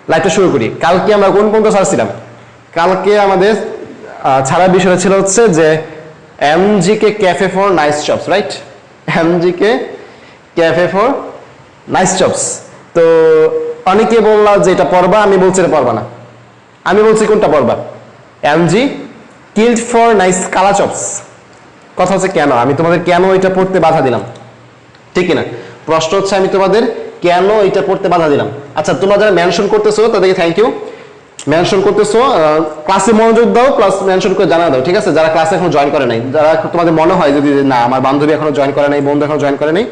লাইভটা শুরু করি। কালকে আমরা কোন পর্যন্ত ছাড়ছিলাম? কালকে আমাদের ছাড়ার বিষয়টা ছিল হচ্ছে যে MGK cafe for nice shops, right? MGK cafe for nice shops. তো অনেকে বললা যে এটা পড়বা, আমি বলছি এটা পড়বা না। আমি বলছি কোনটা পড়বা? এমজি কিল্ড ফর নাইস কালা চপস। কথা হচ্ছে কেন আমি তোমাদের কেন এটা পড়তে বাধা দিলাম, ঠিক না? প্রশ্ন হচ্ছে আমি তোমাদের কেন এটা পড়তে বাধা দিলাম। আচ্ছা, তোমরা যারা মেনশন করতেছো তাদেরকে থ্যাংক ইউ। মেনশন করতেছো, ক্লাসে মনোযোগ দাও, প্লাস মেনশন করে জানা দাও, ঠিক আছে? যারা ক্লাসে এখনো জয়েন করে নাই, যারা তোমাদের মনে হয় যদি না আমার বান্ধবী এখনো জয়েন করে নাই, বন্ধু এখনো জয়েন করে নাই,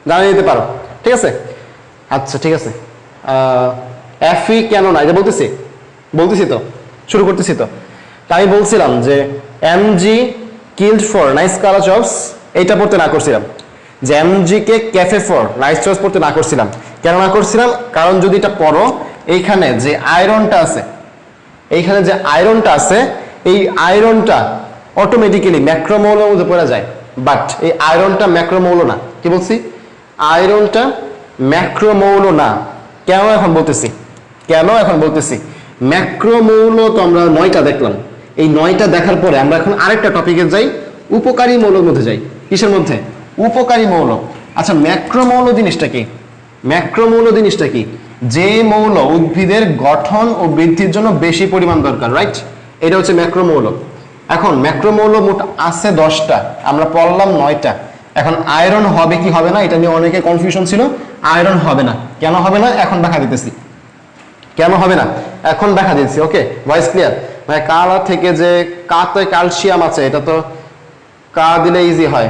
জানিয়ে দিতে পারো, ঠিক আছে? আচ্ছা ঠিক আছে। এফি কেন না এটা বলতেছি তো, শুরু করতেছি তো। আমি বলছিলাম যে এমজি কিল্ড ফর নাইস কালা চপস এইটা পড়তে না করছিলাম, যে MG K cafe for nice chops পড়তে না করছিলাম। কেন না করছিলাম? কারণ যদি এটা পড়ো, এইখানে যে আয়রনটা আছে, এই আয়রনটা অটোমেটিক্যালি ম্যাক্রোমৌলের মধ্যে পড়ে যায়। বাট এই আয়রনটা ম্যাক্রোমৌল না। কি বলছি? আয়রনটা ম্যাক্রোমৌল না। কেন এখন বলতেছি? ম্যাক্রোমৌল তো আমরা 9টা দেখলাম। এই 9টা দেখার পরে আমরা এখন আরেকটা টপিকে যাই, উপকারী মৌলের মধ্যে যাই। কিসের মধ্যে? উপকারী মৌল। আচ্ছা, ম্যাক্রোমৌল জিনিসটা কি? যে মৌল উদ্ভিদের গঠন ও বৃদ্ধির জন্য বেশি পরিমাণ দরকার, রাইট? এটা হচ্ছে ম্যাক্রোমৌল। এখন ম্যাক্রোমৌল মোট আছে 10টা, আমরা পড়লাম 9টা। এখন আয়রন হবে কি হবে না এটা নিয়ে অনেকে কনফিউশন ছিল। আয়রন হবে না। কেন হবে না এখন দেখা দিতেছি। ওকে, ভয়েস ক্লিয়ার? মানে কালা থেকে যে কাতে ক্যালসিয়াম আছে, এটা তো কা দিলে ইজি হয়,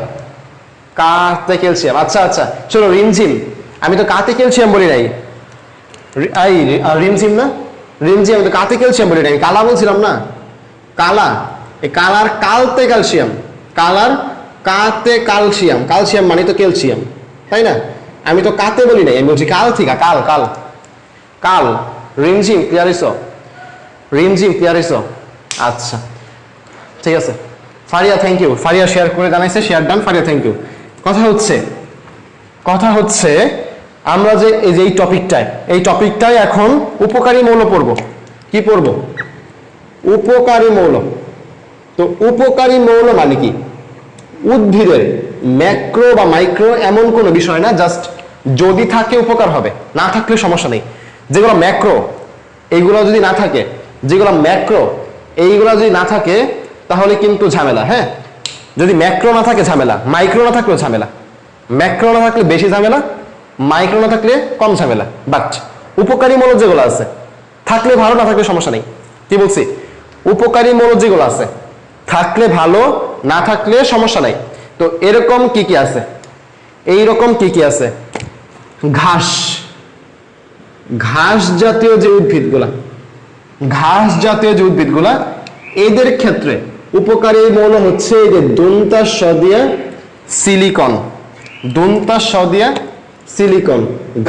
কাতে ক্যালসিয়াম। আচ্ছা চলো, রিমঝিম, আমি তো কাতে ক্যালসিয়াম বলি নাই, রিমঝিম না, আমি তো কাতে ক্যালসিয়াম বলি নাই, কালা বলছিলাম না। কালা, এই কালার কালতে ক্যালসিয়াম, ক্যালসিয়াম মানে তো ক্যালসিয়াম, তাই না? আমি তো কাতে বলি নাই, আমি বলছি কাল থেকে, কাল। রিমঝিম ক্লিয়ার হইছো? আচ্ছা ঠিক আছে। Faria thank you, Faria share করে জানাইছে, share done. Faria thank you. কথা হচ্ছে আমরা যে এই টপিকটায় এখন উপকারী মৌল পড়বো। কি পড়বো? উপকারী মৌল। তো উপকারী মৌল মানে কি? উদ্ভিদের ম্যাক্রো বা মাইক্রো এমন কোনো বিষয় না, জাস্ট যদি থাকে উপকার হবে, না থাকলে সমস্যা নেই। যেগুলো ম্যাক্রো এইগুলো যদি না থাকে, তাহলে কিন্তু ঝামেলা। হ্যাঁ, যদি ম্যাক্রো না থাকে ঝামেলা, মাইক্রো না থাকলেও ঝামেলা। ম্যাক্রো না থাকলে বেশি ঝামেলা, মাইক্রো না থাকলে কম ঝামেলা। বাট উপকারী মৌল যেগুলো আছে থাকলে ভালো, না থাকলে সমস্যা নেই। কি বলছি? উপকারী মৌল যেগুলো আছে থাকলে ভালো, না থাকলে সমস্যা নাই। তো এরকম কি আছে? এইরকম কি আছে? ঘাস জাতীয় যে উদ্ভিদগুলা, এদের ক্ষেত্রে উপকারী মৌল হচ্ছে এই যে দন্তা সিলিকন।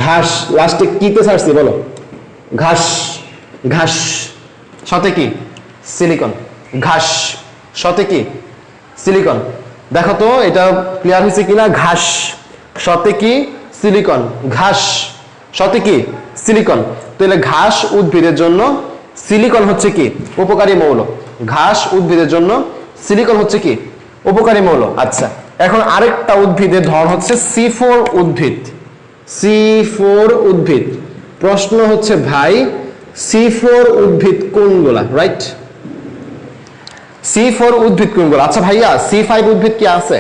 ঘাস লাস্টে কিতে ছাড়ছি বলো? ঘাস সাথে কি? সিলিকন। ঘাস সাথে কি? সিলিকন। দেখো তো এটা ক্লিয়ার হয়েছে কিনা? ঘাস সাথে কি? সিলিকন। ঘাস সাথে কি? সিলিকন। তাহলে ঘাস উদ্ভিদের জন্য সিলিকন হচ্ছে কি? উপকারী মৌল। ঘাস উদ্ভিদের জন্য সিলিকন হচ্ছে কি? উপকারী মৌল। আচ্ছা, এখন আরেকটা উদ্ভিদের ধরন হচ্ছে C4 উদ্ভিদ। প্রশ্ন হচ্ছে ভাই C4 উদ্ভিদ কোনগুলা, রাইট? C4 উদ্ভিদ কোনগুলো? আচ্ছা ভাইয়া C5 উদ্ভিদ কি আছে?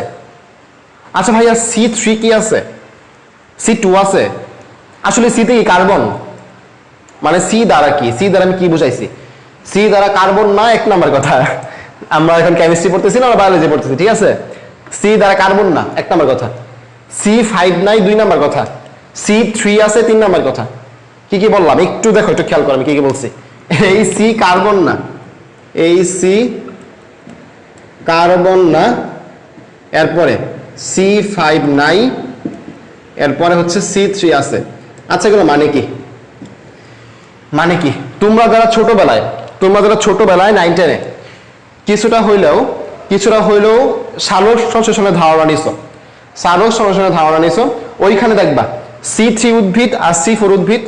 আচ্ছা ভাইয়া C3 কি আছে? C2 আছে? আসলে C তে কি কার্বন? মানে C দ্বারা কি? C দ্বারা আমি কি বুঝাইছি? C দ্বারা কার্বন না, এক নাম্বার কথা। আমরা এখন কেমিস্ট্রি পড়তেছি না, আমরা বায়োলজি পড়তেছি, ঠিক আছে? C দ্বারা কার্বন না, এক নাম্বার কথা। C5 নাই, 2 নাম্বার কথা। C3 আছে, 3 নাম্বার কথা। কি বললাম একটু দেখো, একটু খেয়াল করো আমি কি বলছি। এই C কার্বন না, এরপরে C5 নাই, এরপরে হচ্ছে C3 আছে। আচ্ছা, এগুলো মানে কি? তোমরা যারা ছোটবেলায় 9-10-এ কিছুটা হইলেও সালোক সংশ্লেষণের ধারণা নিছো, ওইখানে দেখবা C3 উদ্ভিদ আর C4 উদ্ভিদ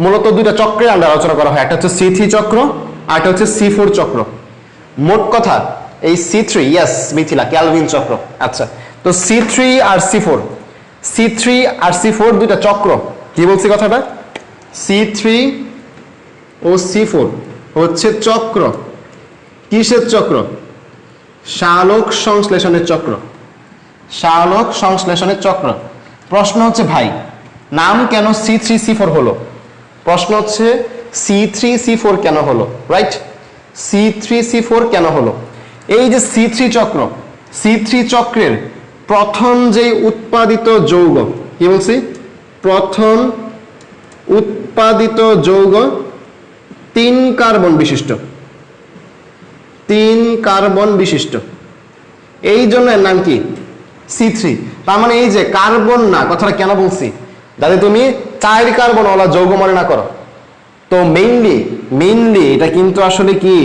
মূলত দুইটা চক্রের আন্ডার আলোচনা করা হয়, একটা হচ্ছে C3 চক্র আর একটা হচ্ছে C4 চক্র। মোট কথা এই C3, ইয়েস মিথিলা, ক্যালভিন চক্র। আচ্ছা, তো C3 আর C4, C3 আর C4 দুইটা চক্র। কি বলছি কথাটা? C3 ও C4 হচ্ছে চক্র। কিসের চক্র? সালোক সংশ্লেষণের চক্র। সালোক সংশ্লেষণের চক্র। প্রশ্ন হচ্ছে ভাই, নাম কেন C3 C4 হলো? প্রশ্ন হচ্ছে C3 C4 কেন হলো, রাইট? C3 C4 কেন হলো? এই যে C3 চক্র, C3 চক্রের প্রথম যে উৎপাদিত যৌগ, কি বলছি? প্রথম উৎপাদিত যৌগ 3 কার্বন বিশিষ্ট, 3 কার্বন বিশিষ্ট। এই জন্য এর নাম কি? C3। তার মানে এই যে কার্বন না, কথাটা কেন বলছি, যাতে তুমি 4 কার্বন ওলা যৌগ মনে না করো। তো মেইনলি এটা কিন্তু আসলে কি?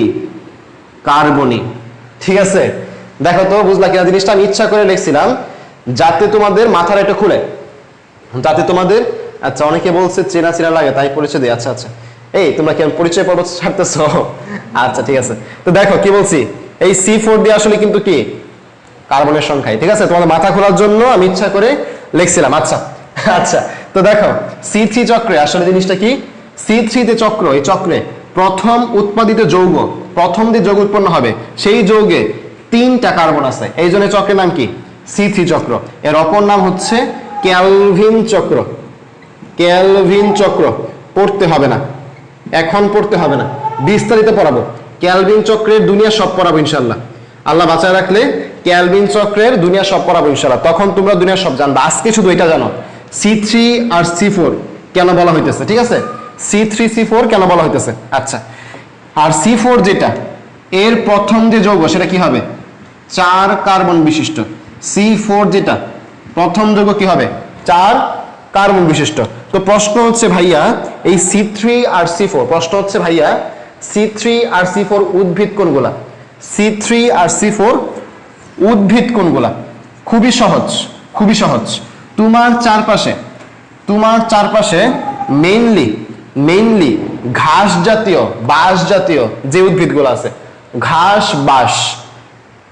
কার্বনই। ঠিক আছে, দেখো তো বুঝলা কিনা জিনিসটা? আমি ইচ্ছা করে লিখছিলাম যাতে তোমাদের মাথার একটু খুলে, যাতে তোমাদের, আচ্ছা অনেকে বলছে চেনা চেনা লাগে তাই পরিচয় দিই। আচ্ছা আচ্ছা, এই তোমরা কি পরিচয় পর্ব ছাড়তেছো? আচ্ছা ঠিক আছে, তো দেখো কি বলছি, এই C4 দিয়ে আসলে কিন্তু কি? কার্বনের সংখ্যাই। ঠিক আছে, তোমাদের মাথা খোলার জন্য আমি ইচ্ছা করে লিখছিলাম। আচ্ছা আচ্ছা, তো দেখো C3 চক্রে আসলে জিনিসটা কি? C3 তে চক্র, এই চক্রে প্রথম উৎপাদিত যৌগ, প্রথম যে যৌগ উৎপন্ন হবে সেই যৌগে 3টা কার্বন আছে, এই জন্য চক্রের নাম কি? C3 চক্র। এর অপর নাম হচ্ছে ক্যালভিন চক্র। ক্যালভিন চক্র পড়তে হবে না, এখন পড়তে হবে না, বিস্তারিত পড়াবো। ক্যালভিন চক্রের দুনিয়া সব পড়াবো ইনশাল্লাহ, আল্লাহ বাঁচায় রাখলে ক্যালভিন চক্রের দুনিয়া সব পড়াবো ইনশাল্লাহ, তখন তোমরা দুনিয়া সব জানবা। আজকে শুধু এটা জানো C3 আর C4 কেন বলা হইতেছে। ঠিক আছে, C3 C4 কেন বলা হইতেছে। আচ্ছা, আর C4 যেটা, এর প্রথম যে যৌগ সেটা কি হবে? 4 কার্বন বিশিষ্ট। C4 যেটা প্রথম যৌগ কি হবে? 4 কার্বন বিশিষ্ট। তো প্রশ্ন হচ্ছে ভাইয়া এই C3 আর C4, প্রশ্ন হচ্ছে ভাইয়া C3 আর C4 উদ্ভিদ কোনগুলা? C3 আর C4 উদ্ভিদ কোনগুলা? খুবই সহজ, খুবই সহজ। তোমার চারপাশে মেইনলি ঘাস জাতীয়, বাঁশ জাতীয় যে উদ্ভিদগুলো আছে, ঘাস বাঁশ,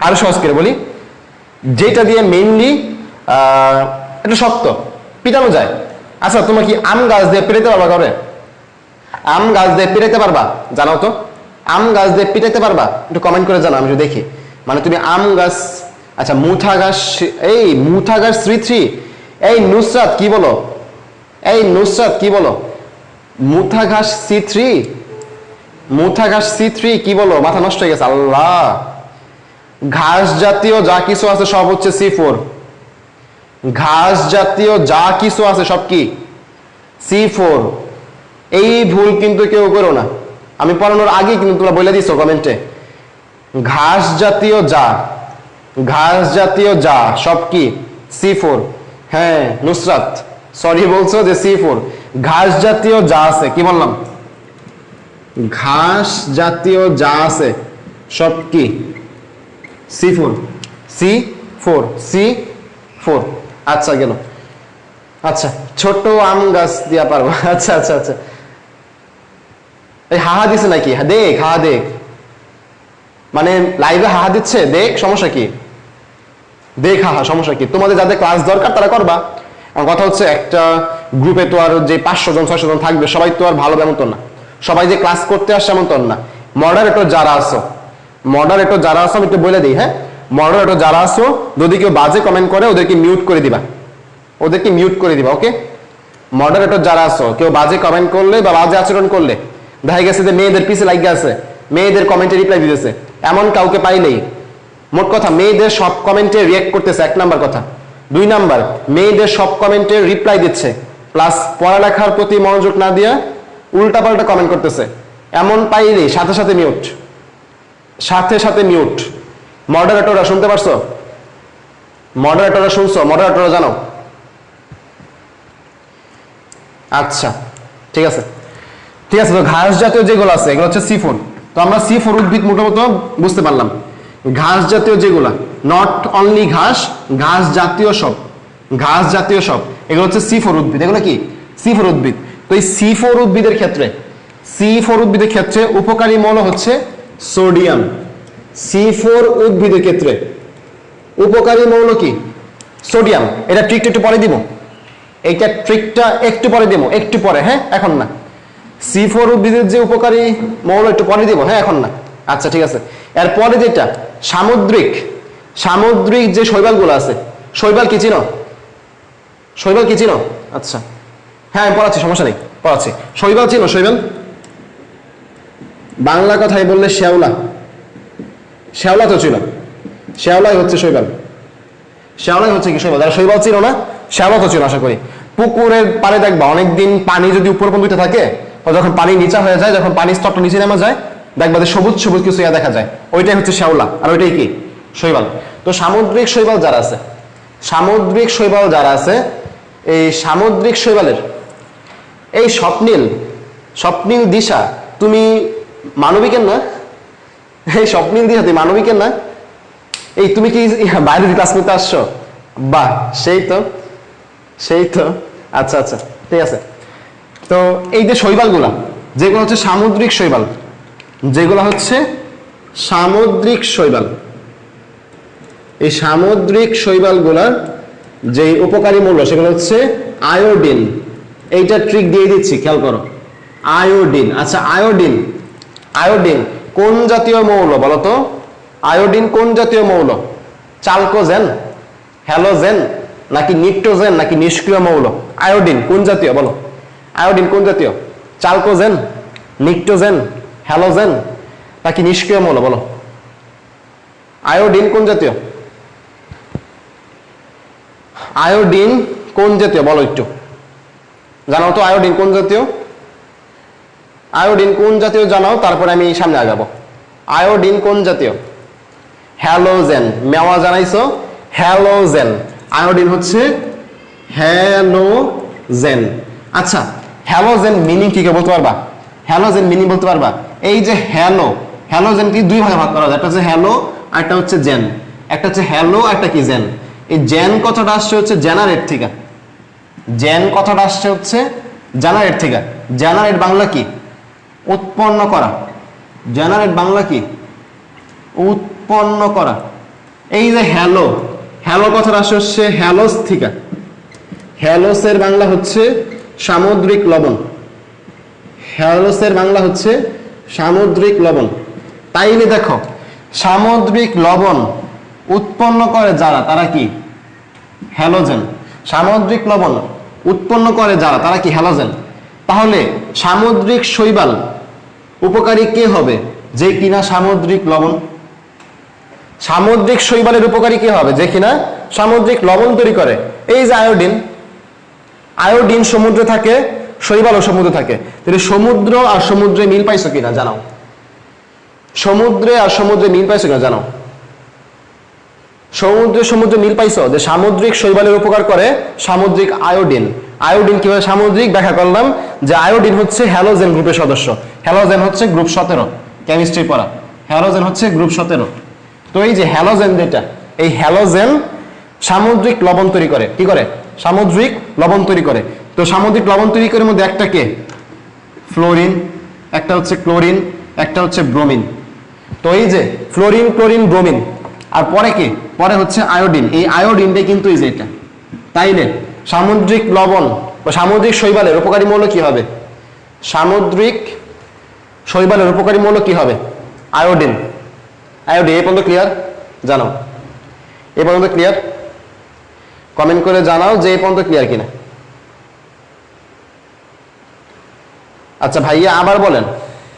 আরো সহজ করে বলি, যেটা দিয়ে মেইনলি এটা শক্ত, পিটানো যায়। আচ্ছা, তোমরা কি আম গাছ দিয়ে পিটাইতে পারবা? করে আম গাছ দিয়ে পিটাইতে পারবা? জানাও তো, আম গাছ দিয়ে পিটাইতে পারবা? একটু কমেন্ট করে জানাও, আমি একটু দেখি। মানে তুমি আম গাছ, আচ্ছা মুথা গাছ, এই মুথা গাছ C3, এই নুসরাত কি বলো? এই নুসরাত কি বলো? মুথা ঘাস C3, মুথা ঘাস C3 কি বলো? মাথা নষ্ট হয়ে গেছে। আল্লাহ, ঘাস জাতীয় যা কিছু আছে সব হচ্ছে C4। ঘাস জাতীয় যা কিছু আছে সব কি? C4। এই ভুল কিন্তু কেউ করো না, আমি পড়ানোর আগে কিন্তু তোমরা বলে দিছো কমেন্টে, ঘাস জাতীয় যা সব কি? C4। হ্যাঁ নুসরাত, সরি বলছো যে C4। ঘাস জাতীয় যা আছে, কি বললাম? ঘাস জাতীয় যা আছে সব কি? C4। C4। আচ্ছা গেল। আচ্ছা, ছোট আম গাছ দিয়া পারবো। আচ্ছা আচ্ছা আচ্ছা, এই হাহা দিছে নাকি? দেখ হাহা দেখ, মানে লাইভে হাহা দিচ্ছে, দেখ সমস্যা কি? দেখ হাহা, সমস্যা কি? তোমাদের যাদের ক্লাস দরকার তারা করবা। আমার কথা হচ্ছে একটা গ্রুপে তো আর যে 500 জন 600 জন থাকবে সবাই তো আর ভালো এমন তো না, সবাই যে ক্লাস করতে আসছে এমন তো না। মডারেটর যারা আছো আমি একটু বলে দিই, হ্যাঁ, মডারেটর যারা আছো যদি কেউ বাজে কমেন্ট করে ওদেরকে মিউট করে দিবা, ওকে? মডারেটর যারা আছো কেউ বাজে কমেন্ট করলে বা বাজে আচরণ করলে, দেখা গেছে যে মেয়েদের পিছে লাগিয়ে আছে, মেয়েদের কমেন্টে রিপ্লাই দিতেছে, এমন কাউকে পাইলেই, মোট কথা মেয়েদের সব কমেন্টে রিয়েক্ট করতেছে, 1 নাম্বার কথা। 2 নাম্বার, মেয়েদের সব কমেন্টে রিপ্লাই দিচ্ছে, প্লাস পড়ালেখার প্রতি মনোযোগ না দিয়া উল্টাপাল্টা কমেন্ট করতেছে, এমন পাইলেই সাথে সাথে মিউট। মডারেটররা শুনতে পারছো? মডারেটররা শুনছো? মডারেটররা জানো? আচ্ছা ঠিক আছে। তো ঘাস জাতীয় যেগুলো আছে এগুলো হচ্ছে C4। তো আমরা C4 উদ্ভিদ মোটামুটি বুঝতে পারলাম। ঘাস জাতীয় যেগুলা, নট অনলি ঘাস, ঘাস জাতীয় সব এগুলো হচ্ছে C4 উদ্ভিদ। এগুলো কি? C4 উদ্ভিদ। তো এই C4 উদ্ভিদের ক্ষেত্রে উপকারী মৌল হচ্ছে সোডিয়াম। C4 উদ্ভিদের ক্ষেত্রে উপকারী মৌল কি? সোডিয়াম। এটা ট্রিকটা একটু পরে দিব, এইটা ট্রিকটা একটু পরে দিব, একটু পরে, হ্যাঁ, এখন না। C4 উদ্ভিদের যে উপকারী মৌল একটু পরে দিব, হ্যাঁ, এখন না। আচ্ছা ঠিক আছে। এরপরে যেটা সামুদ্রিক যে শৈবালগুলো আছে, শৈবাল কি চিনো? আচ্ছা হ্যাঁ, আমি পড়াচ্ছি, সমস্যা নেই, পড়াচ্ছি। শৈবাল চিনো? শৈবাল বাংলা কথায় বললে শ্যাওলা তো ছিল, শ্যাওলাই হচ্ছে শৈবাল। শ্যাওলাই হচ্ছে কি শৈবাল? যারা শৈবাল চিনো না, শ্যাওলা তো চিনো আশা করি। পুকুরের পাড়ে দেখবা অনেকদিন পানি যদি উপর পর্যন্ত থাকে, যখন পানি নিচা হয়ে যায়, যখন পানির স্তরটা নিচে নেমে যায়, দেখবা যে সবুজ সবুজ কিছু দেখা যায়, ওইটাই হচ্ছে শ্যাওলা, আর ওইটাই কি? শৈবাল। তো সামুদ্রিক শৈবাল যারা আছে, এই সামুদ্রিক শৈবালের এই স্বপ্নীল দিশা, তুমি মানবিকের না? এই স্বপ্নীল দিশা তুমি মানবিকের না? এই তুমি কি বাইরে ক্লাস নিতে আসছো? বাহ, সেই তো। আচ্ছা ঠিক আছে। তো এই যে শৈবালগুলা, যেগুলো হচ্ছে সামুদ্রিক শৈবাল, এই সামুদ্রিক শৈবালগুলার যে উপকারী মৌল, সেগুলো হচ্ছে আয়োডিন। এইটা ট্রিক দিয়ে দিচ্ছি, খেয়াল করো। আয়োডিন। আচ্ছা, আয়োডিন কোন জাতীয় মৌল বলো তো? আয়োডিন কোন জাতীয় মৌল? চালকোজেন, হ্যালোজেন, নাকি নিট্রোজেন, নাকি নিষ্ক্রিয় মৌল? আয়োডিন কোন জাতীয় বলো? আয়োডিন কোন জাতীয়? চালকোজেন, নিট্রোজেন, হ্যালোজেন, নাকি নিষ্ক্রিয় মৌল বলো? আয়োডিন কোন জাতীয়? বলো একটু, জানাও তো আয়োডিন কোন জাতীয়? জানাও, তারপরে আমি সামনে আগাবো। আয়োডিন কোন জাতীয়? হ্যালোজেন। মেওয়া জানাইছো? হ্যালোজেন। আয়োডিন হচ্ছে হ্যালোজেন। আচ্ছা, হ্যালোজেন মিনিং কি বলতে পারবা? এই যে হ্যালোজেন কি দুই ভাগে ভাগ করা যায়, একটা হচ্ছে হ্যালো আর একটা হচ্ছে জেন। একটা হচ্ছে হ্যালো, একটা কি জেন। এই জেন কথাটা আসছে হচ্ছে জেনারেট থেকে। জেনারেট বাংলা কি? উৎপন্ন করা। উৎপন্ন করা। এই যে হ্যালো কথাটা আসছে হচ্ছে হ্যালোস থেকে। হ্যালোসের বাংলা হচ্ছে সামুদ্রিক লবণ। তাইলে দেখো, সামুদ্রিক লবণ উৎপন্ন করে যারা, তারা কি? হ্যালোজেন। সামুদ্রিক লবণ উৎপন্ন করে যারা, তারা কি? হ্যালোজেন। তাহলে সামুদ্রিক শৈবাল উপকারী কে হবে? যে কিনা সামুদ্রিক লবণ। সামুদ্রিক শৈবালের উপকারী কে হবে? যে কিনা সামুদ্রিক লবণ তৈরি করে। এই যে আয়োডিন সমুদ্রে থাকে, শৈবালও সমুদ্রে থাকে। তাহলে সমুদ্র আর সমুদ্রে মিল পাইছো কিনা জানাও? সমুদ্রে মিল পাইছো যে সামুদ্রিক শৈবালের উপকার করে সামুদ্রিক আয়োডিন কিভাবে সামুদ্রিক ব্যাখ্যা করলাম, যে আয়োডিন হচ্ছে হ্যালোজেন গ্রুপের সদস্য। হ্যালোজেন হচ্ছে গ্রুপ 17, কেমিস্ট্রি পড়া। হ্যালোজেন হচ্ছে গ্রুপ 17। তো এই যে হ্যালোজেন, যেটা এই হ্যালোজেন সামুদ্রিক লবণ তৈরি করে। কি করে? সামুদ্রিক লবণ তৈরি করে। তো সামুদ্রিক লবণ তৈরি করার মধ্যে একটা কে? ফ্লোরিন, একটা হচ্ছে ক্লোরিন, একটা হচ্ছে ব্রোমিন। তো এই যে ফ্লোরিন, ক্লোরিন, ব্রোমিন, আর পরে কি? পরে হচ্ছে আয়োডিন। এই আয়োডিনটাই কিন্তু এই যে এটা। তাইলে সামুদ্রিক লবণ বা সামুদ্রিক শৈবালের উপকারী মৌল কি হবে? আয়োডিন। এই পর্যন্ত ক্লিয়ার? জানাও, এই পর্যন্ত ক্লিয়ার? কমেন্ট করে জানাও যে এই পর্যন্ত ক্লিয়ার কিনা। আচ্ছা ভাইয়া, আবার বলেন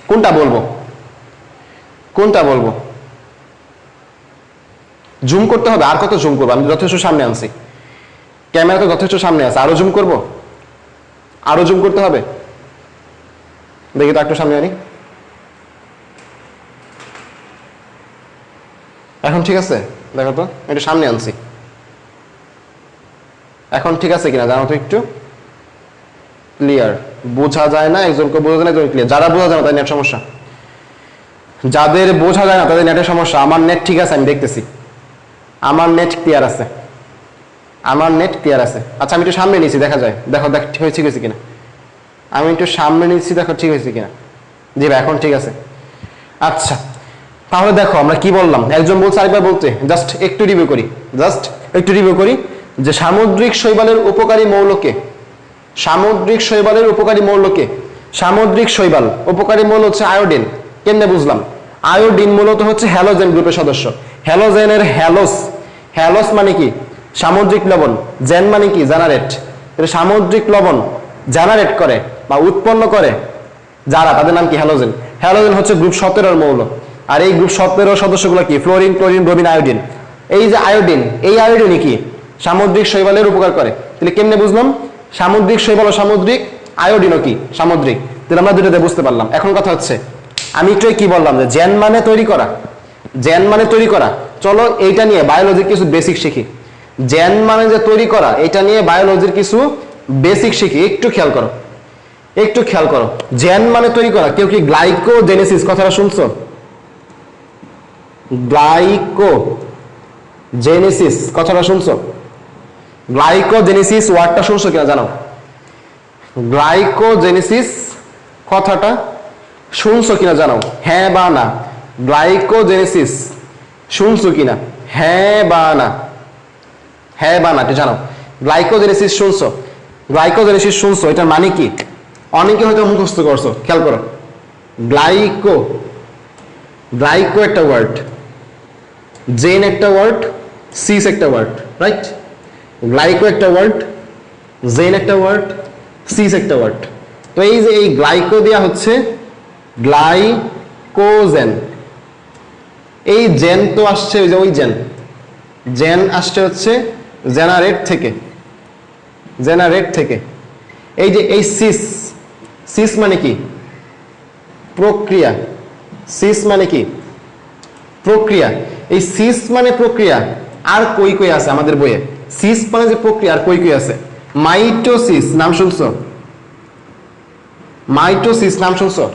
কোনটা বলবো? জুম করতে হবে? আর কত জুম করবো? আমি যথেষ্ট সামনে আনছি, ক্যামেরা তো যথেষ্ট সামনে আছে। আরো জুম করবো? আরো জুম করতে হবে? দেখি তো একটু সামনে আনি। এখন ঠিক আছে? দেখো তো, একটু সামনে আনছি। এখন ঠিক আছে কিনা জানো তো একটু? ক্লিয়ার? বোঝা যায় না, একজনকে বোঝা যায় না, একজন ক্লিয়ার। যারা বোঝা যায় না তাদের নেট সমস্যা, যাদের বোঝা যায় না তাদের নেটের সমস্যা। আমার নেট ঠিক আছে, আমি দেখতেছি। আমার নেট ক্লিয়ার আছে। আচ্ছা, আমি একটু সামনে নিয়েছি, দেখা যায়। দেখো হয়েছে কিনা। আমি একটু সামনে নিচ্ছি, দেখো ঠিক হয়েছে কিনা। জি ভাই এখন ঠিক আছে। আচ্ছা তাহলে দেখো আমরা কি বললাম, একজন বলছে আরেকবার বলতে, জাস্ট একটু রিভিউ করি যে সামুদ্রিক শৈবালের উপকারী মৌলকে, সামুদ্রিক শৈবালের উপকারী মৌলকে, সামুদ্রিক শৈবাল উপকারী মৌল হচ্ছে আয়োডিন। কেমনে বুঝলাম? আয়োডিন মূলত হচ্ছে হ্যালোজেন গ্রুপের সদস্য। হ্যালোজেনের হ্যালোস, হ্যালোস মানে কি সামুদ্রিক লবণ, জেন মানে কি জেনারেট। সামুদ্রিক লবণ জেনারেট করে বা উৎপন্ন করে যারা, তাদের নাম কি হ্যালোজেন। হ্যালোজেন হচ্ছে গ্রুপ 17 মৌল। আর এই গ্রুপ 17 সদস্যগুলো কি ফ্লোরিন, ক্লোরিন, ব্রোমিন, আয়োডিন। এই যে আয়োডিন, এই আয়োডিনই কি সামুদ্রিক শৈবালের উপকার করে। তাহলে কেমনে বুঝলাম সামুদ্রিক শৈবাল ও সামুদ্রিক, আয়োডিনও কি সামুদ্রিক। তাহলে আমরা দুটোতে বুঝতে পারলাম। এখন কথা হচ্ছে আমি একটু কি বললাম যে জেন মানে তৈরি করা, জেন মানে তৈরি করা। চলো এইটা নিয়ে বায়োলজির কিছু বেসিক শিখি। জেন মানে যে তৈরি করা, এটা নিয়ে বায়োলজির কিছু বেসিক শিখি। একটু খেয়াল করো, একটু খেয়াল করো। জেন মানে তৈরি করা। কেউ কি গ্লাইকোজেনেসিস কথাটা শুনছো? গ্লাইকোজেনেসিস কথাটা শুনছো? গ্লাইকোজেনেসিস ওয়ার্ডটা শুনছো কিনা জানো? গ্লাইকোজেনেসিস কথাটা শুনছো কিনা জানো? হ্যাঁ বা না? গ্লাইকোজেনেসিস শুনছো কিনা? হ্যাঁ বা না? হ্যাঁ বা না এটা জানো? গ্লাইকোজেনেসিস শুনছো? গ্লাইকোজেনেসিস শুনছো, এটার মানে কি? অনেকে হয়তো মুখস্থ করছো। খেয়াল করো, গ্লাইকো, গ্লাইকো একটা ওয়ার্ড, জেন একটা ওয়ার্ড, সিস একটা ওয়ার্ড, রাইট? গ্লাইকো একটা ওয়ার্ড, জেন একটা ওয়ার্ড, সিস একটা ওয়ার্ড। তো এই যে এই গ্লাইকো দেয়া হচ্ছে গ্লাইকোজেন। এই জেন তো আসছে ওই যে ওই জেন, জেন আসছে হচ্ছে জেনারেট থেকে, জেনারেট থেকে। এই যে এই সিস, সিস মানে কি প্রক্রিয়া, সিস মানে কি প্রক্রিয়া। এই সিস মানে প্রক্রিয়া আর কই কই আছে আমাদের বইয়ে? সিস মানে যে প্রক্রিয়া আর কই কই আছে? মাইটোসিস নাম শুনছো? মাইটোসিস নাম শুনছো?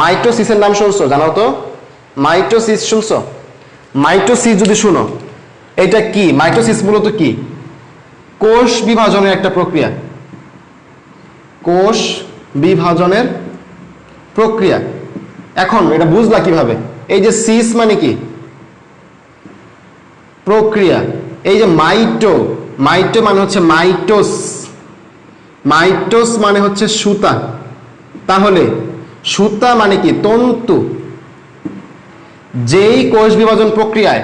মাইটোসিসের নাম শুনছো? জানাও তো, মাইটোসিস শুনছো? মাইটোসিস যদি শুনো, এটা কি? মাইটোসিস মূলত কি? কোষ বিভাজনের একটা প্রক্রিয়া, কোষ বিভাজনের প্রক্রিয়া। এখন এটা বুঝলা কিভাবে? এই যে সিস মানে কি প্রক্রিয়া, এই যে মাইটো, মাইটো মানে হচ্ছে মাইটোস, মাইটোস মানে হচ্ছে সুতা। তাহলে সুতা মানে কি তন্তু। যেই কোষ বিভাজন প্রক্রিয়ায়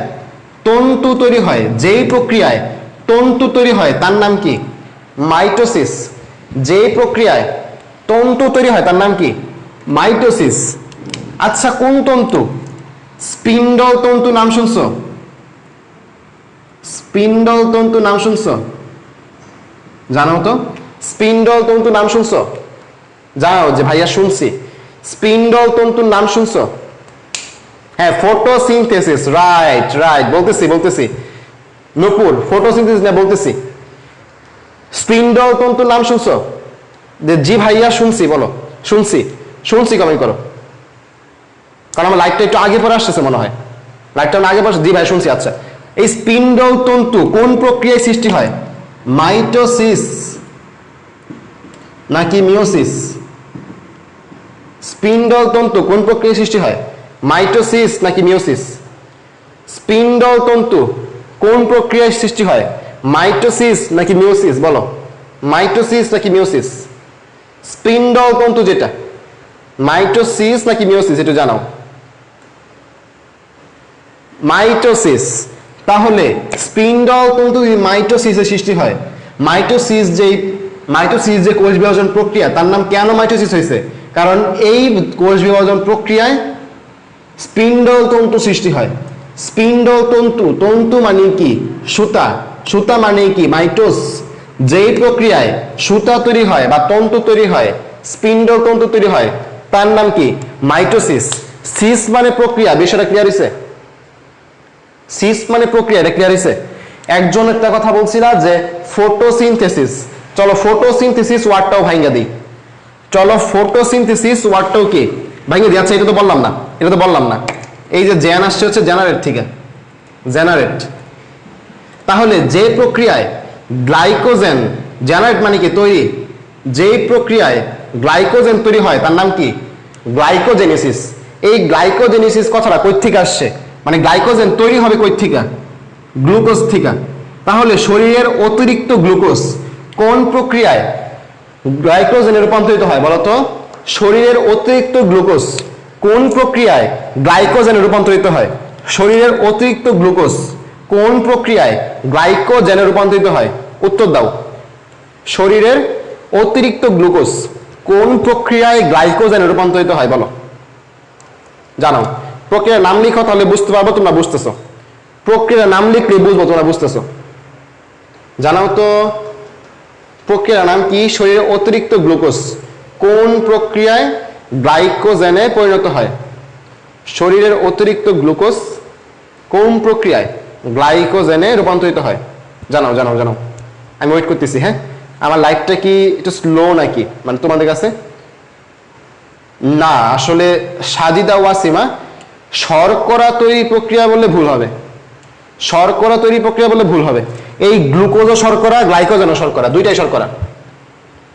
তন্তু তৈরি হয়, যেই প্রক্রিয়ায় তন্তু তৈরি হয় তার নাম কি? মাইটোসিস। যেই প্রক্রিয়ায় তন্তু তৈরি হয় তার নাম কি? মাইটোসিস। আচ্ছা কোন তন্তু? স্পিন্ডল তন্তু নাম শুনছো? স্পিন্ডল তন্তু নাম শুনছো? জানো তো স্পিন্ডল তন্তু নাম শুনছো? জানো যে ভাইয়া শুনছি। স্পিন্ডল তন্তুর নাম শুনছো? হ্যাঁ ফটোসিনথেসিস, রাইট রাইট, বলতেছি নূপুর, ফটোসিনথেসিস না বলতেছি। স্পিন্ডল তন্তুর নাম শুনছো? জি ভাইয়া শুনছি, বলো শুনছি, শুনছি কমেন্ট করো। কারণ আমার লাইটটা একটু আগে পরে আসতেছে মনে হয়, লাইটটা আগে পরে। জি ভাই শুনছি। আচ্ছা এই স্পিন্ডল তন্তু কোন প্রক্রিয়ায় সৃষ্টি হয়? মাইটোসিস নাকি মিওসিস? স্পিন্ডল তন্তু কোন প্রক্রিয়ায় সৃষ্টি হয়? মাইটোসিস নাকি মিওসিস? স্পিন্ডল তন্তু কোন প্রক্রিয়ায় সৃষ্টি হয়? মাইটোসিস নাকি মিওসিস? বলো মাইটোসিস নাকি মিওসিস? স্পিন্ডল তন্তু যেটা মাইটোসিস নাকি মিওসিস একটু জানাও। মাইটোসিস। তাহলে স্পিন্ডল তন্তু যদি মাইটোসিসের সৃষ্টি হয়, মাইটোসিস যে কোষ বিভাজন প্রক্রিয়া তার নাম কেন মাইটোসিস হয়েছে? কারণ এই কোষ বিভাজন প্রক্রিয়ায় স্পিন্ডল তন্তু সৃষ্টি হয়। স্পিন্ডল তন্তু, তন্তু মানে কি সুতা, সুতা মানে কি মাইটোস। যেই প্রক্রিয়ায় সুতা তৈরি হয় বা তন্তু তৈরি হয়, স্পিন্ডল তন্তু তৈরি হয়, তার নাম কি? মাইটোসিস। সিস মানে প্রক্রিয়া, বিষয়টা ক্লিয়ার হইছে? সিস মানে প্রক্রিয়া, এটা ক্লিয়ার হইছে? একজন একটা কথা বলছিল যে ফটোসিনথেসিস। চলো ফটোসিনথেসিস ওয়ার্ডটাও ভাঙা দিই। চলো ফটোসিনথেসিস ওয়ার্ডটাও কি ভাঙে দিই। আচ্ছা এটা তো বললাম না, এটা তো বললাম না। এই যে জেন আসছে হচ্ছে জেনারেট থেকে, জেনারেট। তাহলে যে প্রক্রিয়ায় গ্লাইকোজেন, জেনারেট মানে কি তৈরি, যেই প্রক্রিয়ায় গ্লাইকোজেন তৈরি হয় তার নাম কি? গ্লাইকোজেনেসিস। এই গ্লাইকোজেনেসিস কথাটা কই থেকে আসছে? মানে গ্লাইকোজেন তৈরি হবে কই থেকে? গ্লুকোজ থেকে। তাহলে শরীরের অতিরিক্ত গ্লুকোজ কোন প্রক্রিয়ায় গ্লাইকোজেনে রূপান্তরিত হয় বলতো? শরীরের অতিরিক্ত গ্লুকোজ কোন প্রক্রিয়ায় গ্লাইকোজেনে রূপান্তরিত হয়? শরীরের অতিরিক্ত গ্লুকোজ কোন প্রক্রিয়ায় গ্লাইকোজেনে রূপান্তরিত হয়? উত্তর দাও। শরীরের অতিরিক্ত গ্লুকোজ কোন প্রক্রিয়ায় গ্লাইকোজেনে রূপান্তরিত হয় বলো? জানাও। প্রক্রিয়ার নাম লিখো, তাহলে বুঝতে পারবো তোমরা বুঝতেছো। প্রক্রিয়ার নাম লিখলে বুঝবো তোমরা বুঝতেছো। জানাও তো প্রক্রিয়ার নাম কি? শরীরের অতিরিক্ত গ্লুকোজ কোন প্রক্রিয়ায় গ্লাইকোজেনে পরিণত হয়? শরীরের অতিরিক্ত গ্লুকোজ কোন প্রক্রিয়ায় গ্লাইকোজেনে রূপান্তরিত হয়? জানাও জানাও জানাও। আমি ওয়েট করতেছি। হ্যাঁ, আমার লাইফটা কি একটু স্লো নাকি মানে তোমাদের কাছে? না, আসলে সাজিদা ওয়াসিমা, শর্করা তৈরি প্রক্রিয়া বললে ভুল হবে। শর্করা তৈরি প্রক্রিয়া বললে ভুল হবে। এই গ্লুকোজও শর্করা, গ্লাইকোজেনও শর্করা, দুইটাই শর্করা।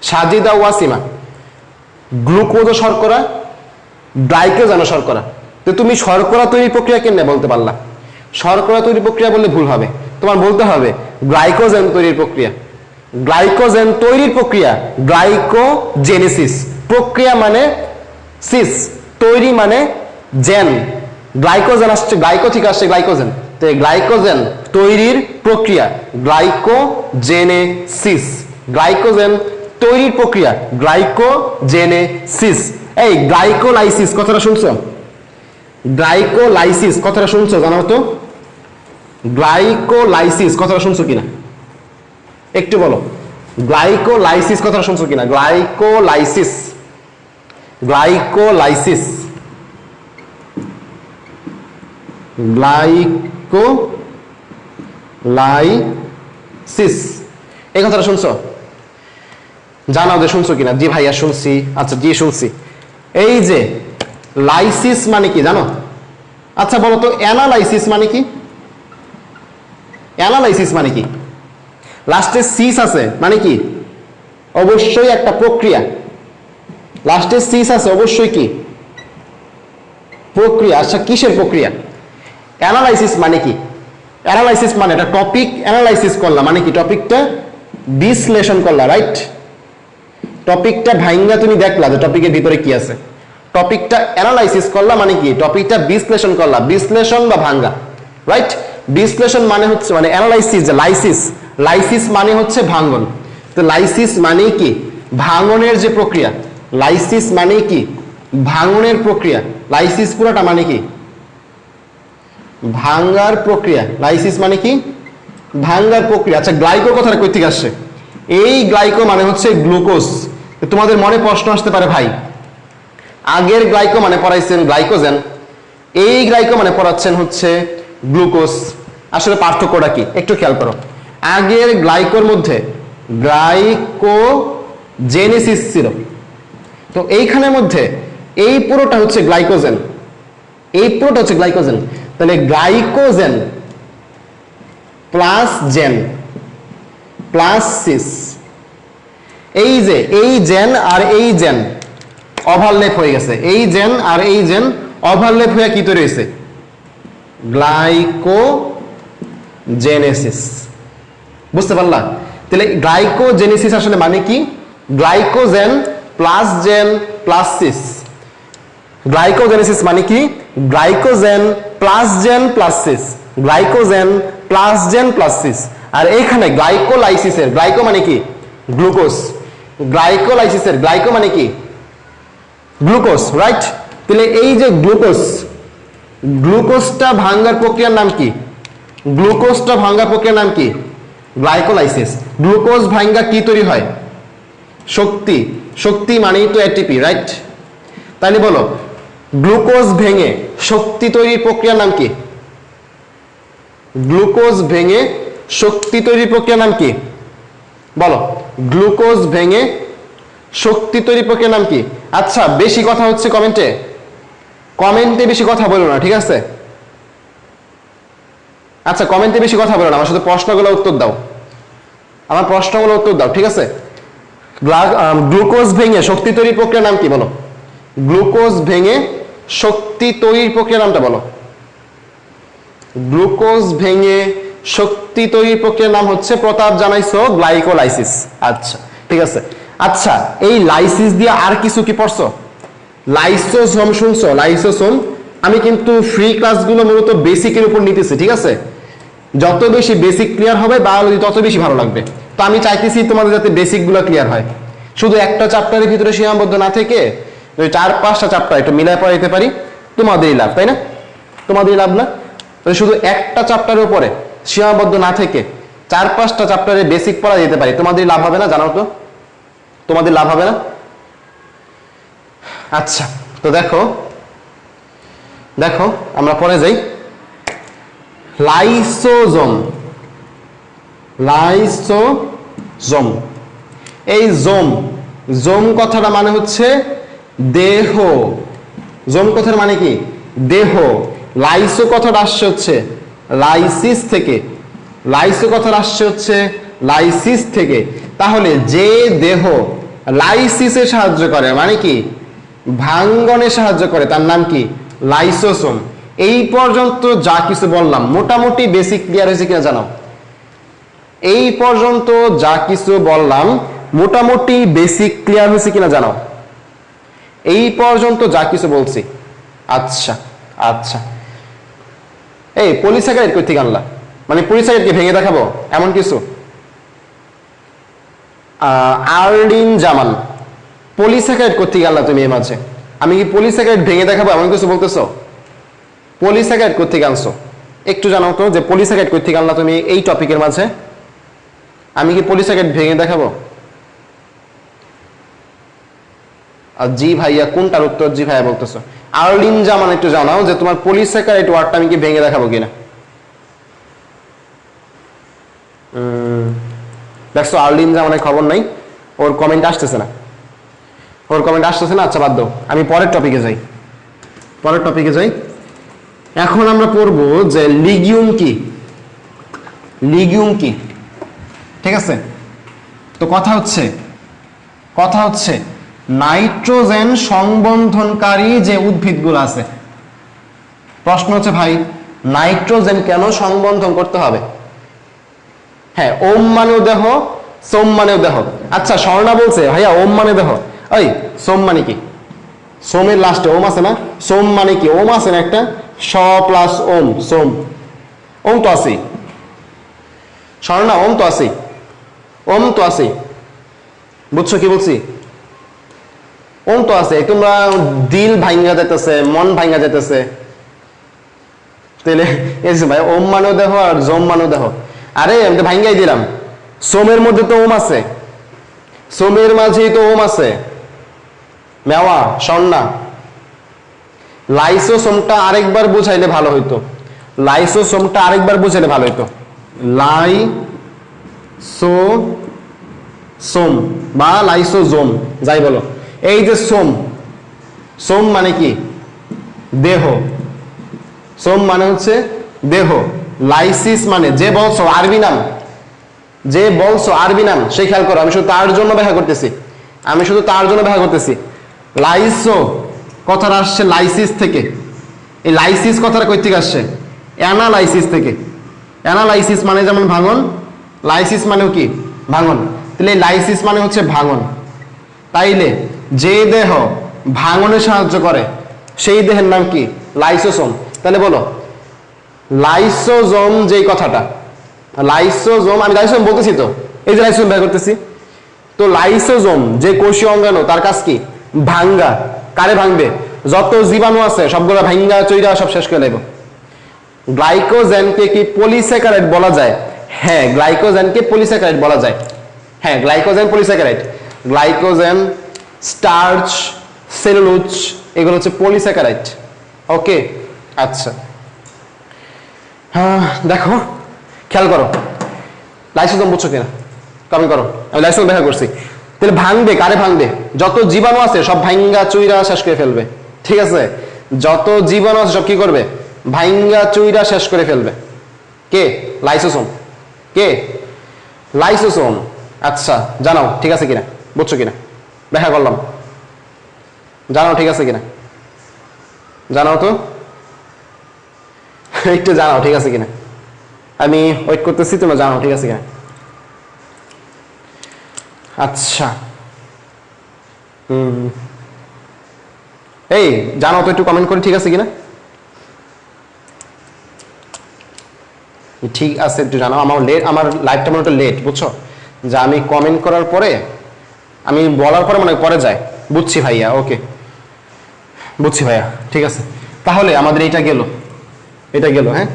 সাজিদা ওয়াসিমা, গ্লুকোজও শর্করা, গ্লাইকোজেনও শর্করা। তো তুমি শর্করা তৈরি প্রক্রিয়া কেমনে বলতে পারলা? শর্করা তৈরি প্রক্রিয়া বললে ভুল হবে। তোমার বলতে হবে গ্লাইকোজেন তৈরির প্রক্রিয়া। গ্লাইকোজেন তৈরির প্রক্রিয়া গ্লাইকোজেনেসিস। প্রক্রিয়া মানে সিস, তৈরি মানে জেন। গ্লাইকোজেন আসছে, গ্লাইকো থেকে আসছে গ্লাইকোজেন। তো এই গ্লাইকোজেন তৈরির প্রক্রিয়া গ্লাইকোজেনেসিস। গ্লাইকোজেন তৈরির প্রক্রিয়া গ্লাইকোজেনেসিস। এই গ্লাইকোলাইসিস কথাটা শুনছো? গ্লাইকোলাইসিস কথাটা শুনছো? জানো তো গ্লাইকোলাইসিস কথাটা শুনছো কিনা একটু বলো। গ্লাইকোলাইসিস কথাটা শুনছো কিনা? গ্লাইকোলাইসিস, গ্লাইকোলাইসিস, গ্লাইকোলাইসিস, এই কথাটা শুনছো? জানাও যে শুনছো কিনা। জি ভাইয়া শুনছি। আচ্ছা জি শুনছি। এই যে লাইসিস মানে কি জানো? আচ্ছা বলো তো অ্যানালাইসিস মানে কি? অ্যানালাইসিস মানে কি? লাস্টে সিস আছে মানে কি? অবশ্যই একটা প্রক্রিয়া। লাস্টে সিস আছে অবশ্যই কি? প্রক্রিয়া। আচ্ছা কিসের প্রক্রিয়া? অ্যানালাইসিস মানে কি? অ্যানালাইসিস মানে একটা টপিক অ্যানালাইসিস করলা মানে কি? টপিকটা বিশ্লেষণ করলা, রাইট? টপিকটা ভাইঙ্গা তুমি দেখলা যে টপিকের ভিতরে কি আছে। টপিকটা অ্যানালাইসিস করলা মানে কি? টপিকটা বিশ্লেষণ করলা, বিশ্লেষণ বা ভাঙ্গা, রাইট? বিশ্লেষণ মানে হচ্ছে মানে অ্যানালাইসিস, যে লাইসিস, লাইসিস মানে হচ্ছে ভাঙ্গন। তো লাইসিস মানে কি? ভাঙনের যে প্রক্রিয়া। লাইসিস মানে কি? ভাঙনের প্রক্রিয়া। লাইসিস পুরোটা মানে কি? ভাঙ্গার প্রক্রিয়া। লাইসিস মানে কি? ভাঙ্গার প্রক্রিয়া। আচ্ছা গ্লাইকো কথাটা কই থেকে আসছে? এই গ্লাইকো মানে হচ্ছে গ্লুকোজ। তোমাদের মনে প্রশ্ন আসতে পারে ভাই আগের গ্লাইকো মানে পড়াইছেন গ্লাইকোজেন, এই গ্লাইকো মানে পড়াচ্ছেন হচ্ছে গ্লুকোজ। আসলে পার্থক্যটা কি একটু খেয়াল করো। আগের গ্লাইকোর মধ্যে গ্লাইকোজেনেসিস ছিল, তো এইখানের মধ্যে এই পুরোটা হচ্ছে গ্লাইকোজেন, এই পুরোটা হচ্ছে গ্লাইকোজেন। তাহলে glycogen plus gen plus sis, এই যে এই জেন আর এই জেন ওভারল্যাপ হয়ে গেছে। এই জেন আর এই জেন ওভারল্যাপ হয়ে কি তৈরি হয়েছে? গ্লাইকোজেনেসিস। বুঝতে পারলা? তাহলে গ্লাইকোজেনেসিস আসলে মানে কি? Glycogen plus gen plus sis. Glycogenesis মানে কি? Glycogen plus gen plus sis, glycogen plus gen plus sis. আর এইখানে গ্লাইকোলাইসিসের গ্লাইকো মানে কি? গ্লুকোজ। গ্লাইকোলাইসিসের গ্লাইকো মানে কি? Glucose, right? তাহলে এই যে গ্লুকোজ, গ্লুকোজটা ভাঙ্গার প্রক্রিয়ার নাম কি? গ্লুকোজটা ভাঙ্গার প্রক্রিয়ার নাম কি? গ্লাইকোলাইসিস। গ্লুকোজ ভাঙ্গা কি তৈরি হয়? শক্তি। শক্তি মানেই তো এটিপি, রাইট? তাহলে বলো গ্লুকোজ ভেঙে শক্তি তৈরির প্রক্রিয়ার নাম কি? গ্লুকোজ ভেঙে শক্তি তৈরির প্রক্রিয়ার নাম কি? বলো গ্লুকোজ ভেঙে শক্তি তৈরি প্রক্রিয়ার নাম কি? আচ্ছা বেশি কথা হচ্ছে কমেন্টে, কমেন্টে বেশি কথা বলো না, ঠিক আছে? আচ্ছা কমেন্টে বেশি কথা বলো না, আমার সাথে প্রশ্নগুলো উত্তর দাও, আমার প্রশ্নগুলো উত্তর দাও, ঠিক আছে? গ্লুকোজ ভেঙে শক্তি তৈরির প্রক্রিয়ার নাম কি বলো? গ্লুকোজ ভেঙে শক্তি তৈরির প্রক্রিয়ার নামটা বলো। গ্লুকোজ ভেঙে শক্তি তৈরির প্রক্রিয়ার নাম হচ্ছে, প্রতাপ জানাইছো, গ্লাইকোলাইসিস। আচ্ছা ঠিক আছে। আচ্ছা এই লাইসিস দিয়ে আর কিছু কি পড়ছো? লাইসোসোম শুনছো? লাইসোসোম আমি কিন্তু ফ্রি ক্লাসগুলো মূলত বেসিকের উপর নিতেছি, ঠিক আছে? যত বেশি বেসিক ক্লিয়ার হবে বায়োলজি তত বেশি ভালো লাগবে। তো আমি চাইতেছি তোমাদের যাতে বেসিকগুলো ক্লিয়ার হয়, শুধু একটা চ্যাপ্টারের ভিতরে সীমাবদ্ধ না থেকে যদি 4-5টা চ্যাপ্টার একটু মিলাই পড়াইতে পারি তোমাদেরই লাভ, তাই না? তোমাদেরই লাভ না? শুধু একটা চ্যাপ্টারের উপরে সীমাবদ্ধ না থেকে 4-5টা চ্যাপ্টারে বেসিক পড়া যেতে পারি, তোমাদের লাভ হবে না? জানাও তো, তোমাদের লাভ হবে না? আচ্ছা তো দেখো দেখো আমরা পরে যাই। লাইসোজোম, লাইসোজোম, এই জোম, জোম কথাটা মানে হচ্ছে দেহ। জোম কথার মানে কি? দেহ। লাইসো কথাটা আসছে হচ্ছে লাইসিস থেকে, লাইসো কথাটা আসছে হচ্ছে লাইসিস থেকে। তাহলে যে দেহ লাইসিসে সাহায্য করে মানে কি? ভাঙ্গনে সাহায্য করে, তার নাম কি? লাইসোসোম। এই পর্যন্ত যা কিছু বললাম মোটামুটি বেসিক ক্লিয়ার হয়েছে কিনা জানাও? এই পর্যন্ত যা কিছু বললাম মোটামুটি বেসিক ক্লিয়ার হয়েছে কিনা জানাও? এই পর্যন্ত যা কিছু বলছি। আচ্ছা আচ্ছা, এই পলিস্যাকারাইড কই থেকে আনলা? মানে পলিস্যাকারাইডকে ভেঙে দেখাবো এমন কিছু? আরলিন জামান, পলিস্যাকারাইড কই থেকে আনলা তুমি? এই মাঝে আমি কি পলিস্যাকারাইড ভেঙে দেখাবো এমন কিছু বলতেছো? পলিস্যাকারাইড কই থেকে আনছো একটু জানাও তো, যে পলিস্যাকারাইড কই থেকে আনলা তুমি এই টপিকের মাঝে? আমি কি পলিস্যাকারাইড ভেঙে দেখাবো? জি ভাইয়া, কোনটার উত্তর জি ভাইয়া বলতেছো? আরলিন জামান একটু জানাও যে তোমার পলিস্যাকারাইড ওয়ার্ডটা আমি কি ভেঙে দেখাবো কিনা। দেখছো আরলিন জামানের খবর নাই, ওর কমেন্ট আসতেছে না, ওর কমেন্ট আসতেছে না। আচ্ছা বাদ দাও, আমি পরের টপিকে যাই, পরের টপিকে যাই। এখন আমরা পড়বো যে লিগিউম কি, লিগিউম কি, ঠিক আছে? তো কথা হচ্ছে নাইট্রোজেন সংবন্ধনকারী যে উদ্ভিদগুলো আছে, প্রশ্ন হচ্ছে ভাই নাইট্রোজেন কেন সংবন্ধন করতে হবে? হ্যাঁ, ওম মানেও দেহ, সোম মানেও দেহ। আচ্ছা স্বর্ণা বলছে ভাইয়া ওম মানে দেহ, ওই সোম মানে কি? সোমের লাস্টে ওম আছে না? সোম মানে কি? ওম আছে না একটা, স প্লাস ওম, সোম। ওম তো আছে স্বর্ণা, ওম তো আছে, ওম তো আছে, বুঝছো কি বলছি? ওম তো আছে। তোমরা দিল ভাঙ্গা যেতেছে, মন ভাঙ্গা যেতেছে, তাহলে ভাই ওম মানেও দেহ আর জম মানেও দেহ। আরে আমি তো ভাঙ্গাই দিলাম, সোমের মধ্যে তো ওম আছে, সোমের মাঝেই তো ওম আছে। মেওয়া স্বর্ণা, লাইসোসোমটা আরেকবার বুঝাইলে ভালো হইতো, লাইসোসোমটা আরেকবার বুঝাইলে ভালো হইতো। লাইসোসোম বা লাইসোজোম যাই বলো। এই যে সোম, সোম মানে কি? দেহ। সোম মানে হচ্ছে দেহ। লাইসিস মানে, যে বলছো আরবি নাম, যে বলছো আরবি নাম সে খেয়াল করো, আমি শুধু তার জন্য ব্যাখ্যা করতেছি, আমি শুধু তার জন্য ব্যাখ্যা করতেছি। লাইসো কথাটা আসছে লাইসিস থেকে। এই লাইসিস কথাটা কই থেকে আসছে? অ্যানালাইসিস থেকে। অ্যানালাইসিস মানে যেমন ভাঙন, লাইসিস মানেও কি? ভাঙন। তাহলে লাইসিস মানে হচ্ছে ভাঙন। তাইলে যে দেহ ভাঙনে সাহায্য করে সেই দেহের নাম কি? লাইসোসোম। তাহলে বলো লাইসোজোম, যেই কথাটা লাইসোজোম, আমি লাইসোজোম বলতেছি তো, এই যে লাইসোজোম বের করতেছি। তো লাইসোজোম যে কোষীয় অঙ্গাণু, তার কাজ কি? ভাঙ্গা। কারে ভাঙবে? যত জীবাণু আছে সবগুলো ভাঙ্গা চইরা সব শেষ করে দেব। গ্লাইকোজেনকে কি পলিস্যাকারাইড বলা যায়? হ্যাঁ, গ্লাইকোজেনকে পলিস্যাকারাইড বলা যায়। হ্যাঁ, glycogen polysaccharide. Glycogen, starch, cellulose এগুলো হচ্ছে পলিস্যাকারাইড। ওকে আচ্ছা, দেখো খেয়াল করো, লাইসোজোম বুঝছো কিনা কমেন্ট করো। আমি লাইসোজোম ব্যাখ্যা করছি। তাহলে ভাঙবে, কারে ভাঙবে? যত জীবাণু আছে সব ভাঙ্গা চুইরা শেষ করে ফেলবে, ঠিক আছে? যত জীবাণু আছে সব কি করবে? ভাঙ্গা চুইরা শেষ করে ফেলবে। কে? লাইসোসোম। কে? লাইসোসোম। আচ্ছা জানাও ঠিক আছে কিনা। বুঝছো কিনা দেখা করলাম, জানাও ঠিক আছে কিনা, জানাও তো একটু জানাও ঠিক আছে কিনা, আমি ওয়েট করতেছি, তোমরা জানাও ঠিক আছে কিনা। আচ্ছা এই জানাও তো একটু কমেন্ট করে ঠিক আছে কিনা, ঠিক আছে একটু জানাও। আমার লাইভটা মনে হয় লেট, বুঝছো, যে আমি কমেন্ট করার পরে আমি বলার পরে মনে পরে যায়। বুঝছি ভাইয়া, ওকে বুঝছি ভাইয়া, ঠিক আছে। তাহলে আমাদের এটা গেল, এটা গেল, হ্যাঁ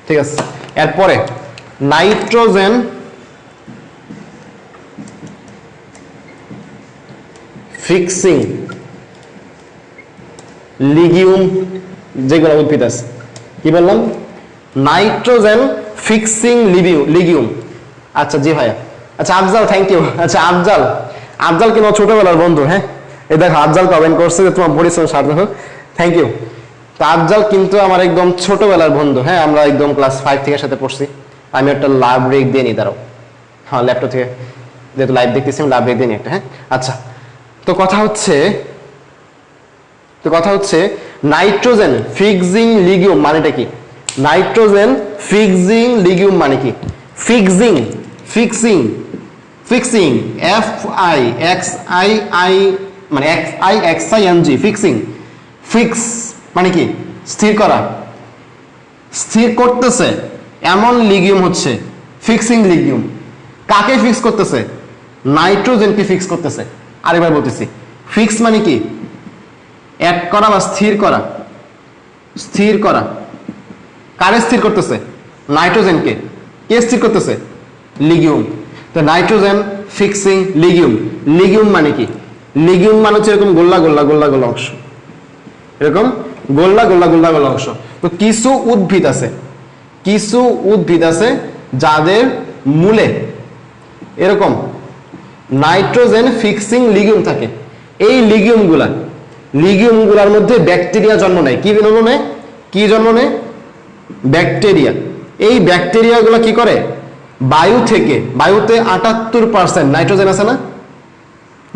ঠিক আছে। এরপরে নাইট্রোজেন ফিক্সিং লিগিউম, যেগুলো উদ্ভিদ আছে, কি বললাম, নাইট্রোজেন ফিক্সিং লিগিউম। আচ্ছা জি ভাইয়া, আচ্ছা আফজাল, থ্যাংক ইউ। আচ্ছা আফজাল, আফজাল কিন্তু ছোটবেলার বন্ধু, হ্যাঁ এই দেখো আফজাল কমেন্ট করছে যে তোমার পরিশ্রম সার্থক হোক, থ্যাংক ইউ। তো আফজাল কিন্তু আমার একদম ছোটবেলার বন্ধু, হ্যাঁ আমরা একদম ক্লাস 5 থেকে সাথে পড়ছি। আমি একটা লাভ ব্রেক দিয়ে নিই, দাঁড়াও, হ্যাঁ ল্যাপটপ থেকে যেহেতু লাইভ দেখতেছি আমি লাভ ব্রেক দিয়ে নিই একটা, হ্যাঁ আচ্ছা। তো কথা হচ্ছে নাইট্রোজেন ফিক্সিং লিগিউম মানেটা কি? নাইট্রোজেন ফিক্সিং লিগিউম মানে কি? Fixing, fixing, fixing, F I X I I মানে X I X I N G, fixing. Fix মানে কি? স্থির করা, স্থির করতেছে এমন লিগিউম হচ্ছে ফিক্সিং লিগিউম। কাকে ফিক্স করতেছে? নাইট্রোজেনকে ফিক্স করতেছে। আরেকবার বলতেছি, ফিক্স মানে কি? এক করা বা স্থির করা, স্থির করা। কারে স্থির করতেছে? নাইট্রোজেনকে। কে স্থির করতেছে? লিগিউম। তো নাইট্রোজেন ফিক্সিং লিগিউম। লিগিউম মানে কি? লিগিউম মানে হচ্ছে এরকম গোল্লা গোল্লা গোল্লা গোল্লা অংশ, এরকম গোল্লা গোল্লা গোল্লা গোল্লা অংশ। তো কিছু উদ্ভিদ আছে, কিছু উদ্ভিদ আছে যাদের মূলে এরকম নাইট্রোজেন ফিক্সিং লিগিউম থাকে। এই লিগিউমগুলার মধ্যে ব্যাকটেরিয়া জন্ম নেয়। কি জন্ম নেয়? কি জন্ম নেয়? ব্যাকটেরিয়া। এই ব্যাকটেরিয়াগুলো কি করে? বায়ু থেকে, বায়ুতে 78% নাইট্রোজেন আছে না,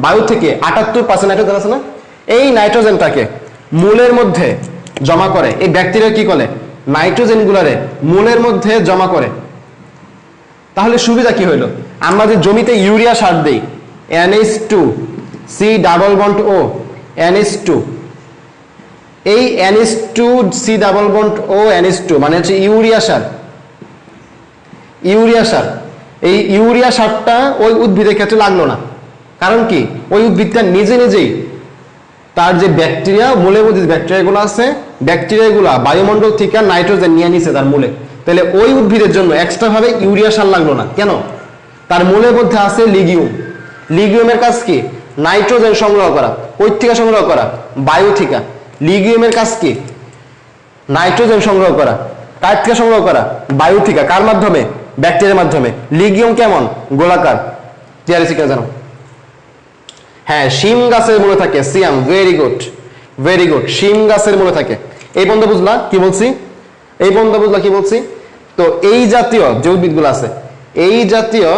বায়ু থেকে 78% নাইট্রোজেন আছে না, এই নাইট্রোজেনটাকে মূলের মধ্যে জমা করে। এই ব্যাকটেরিয়া কি করে? নাইট্রোজেন গুলারে মূলের মধ্যে জমা করে। তাহলে সুবিধা কি হইলো? আমরা যে জমিতে ইউরিয়া সার দেই, NH2 C double bond O, NH2, এই NH2 C double bond O NH2 মানে হচ্ছে ইউরিয়া সার। ইউরিয়া সার, এই ইউরিয়া সারটা ওই উদ্ভিদের ক্ষেত্রে লাগলো না। কারণ কি? ওই উদ্ভিদটা নিজে নিজেই তার যে ব্যাকটেরিয়া, মূলের মধ্যে যে ব্যাকটেরিয়াগুলো আছে, ব্যাকটেরিয়াগুলো বায়ুমণ্ডল থেকে নাইট্রোজেন নিয়ে নিছে তার মূলে। তাহলে ওই উদ্ভিদের জন্য এক্সট্রা ভাবে ইউরিয়া সার লাগলো না। কেন? তার মূলের মধ্যে আছে লিগিউম। লিগিউমের কাজ কি? নাইট্রোজেন সংগ্রহ করা। কই থেকে সংগ্রহ করা? বায়ু থেকে। লিগিউমের কাজ কি? নাইট্রোজেন সংগ্রহ করা। কার থেকে সংগ্রহ করা? বায়ু থেকে। কার মাধ্যমে? ব্যাকটেরিয়ার মাধ্যমে। লিগিউম কেমন? গোলাকার। টিআরসি কে জানো? হ্যাঁ, শিম গাছের মূলে থাকে। সিয়াম, ভেরি গুড, ভেরি গুড। শিম গাছের মূলে থাকে। এই পর্যন্ত বুঝলা কি বলছি? এই পর্যন্ত বুঝলা কি বলছি? তো এই জাতীয় যে উদ্ভিদগুলো আছে, এই জাতীয়,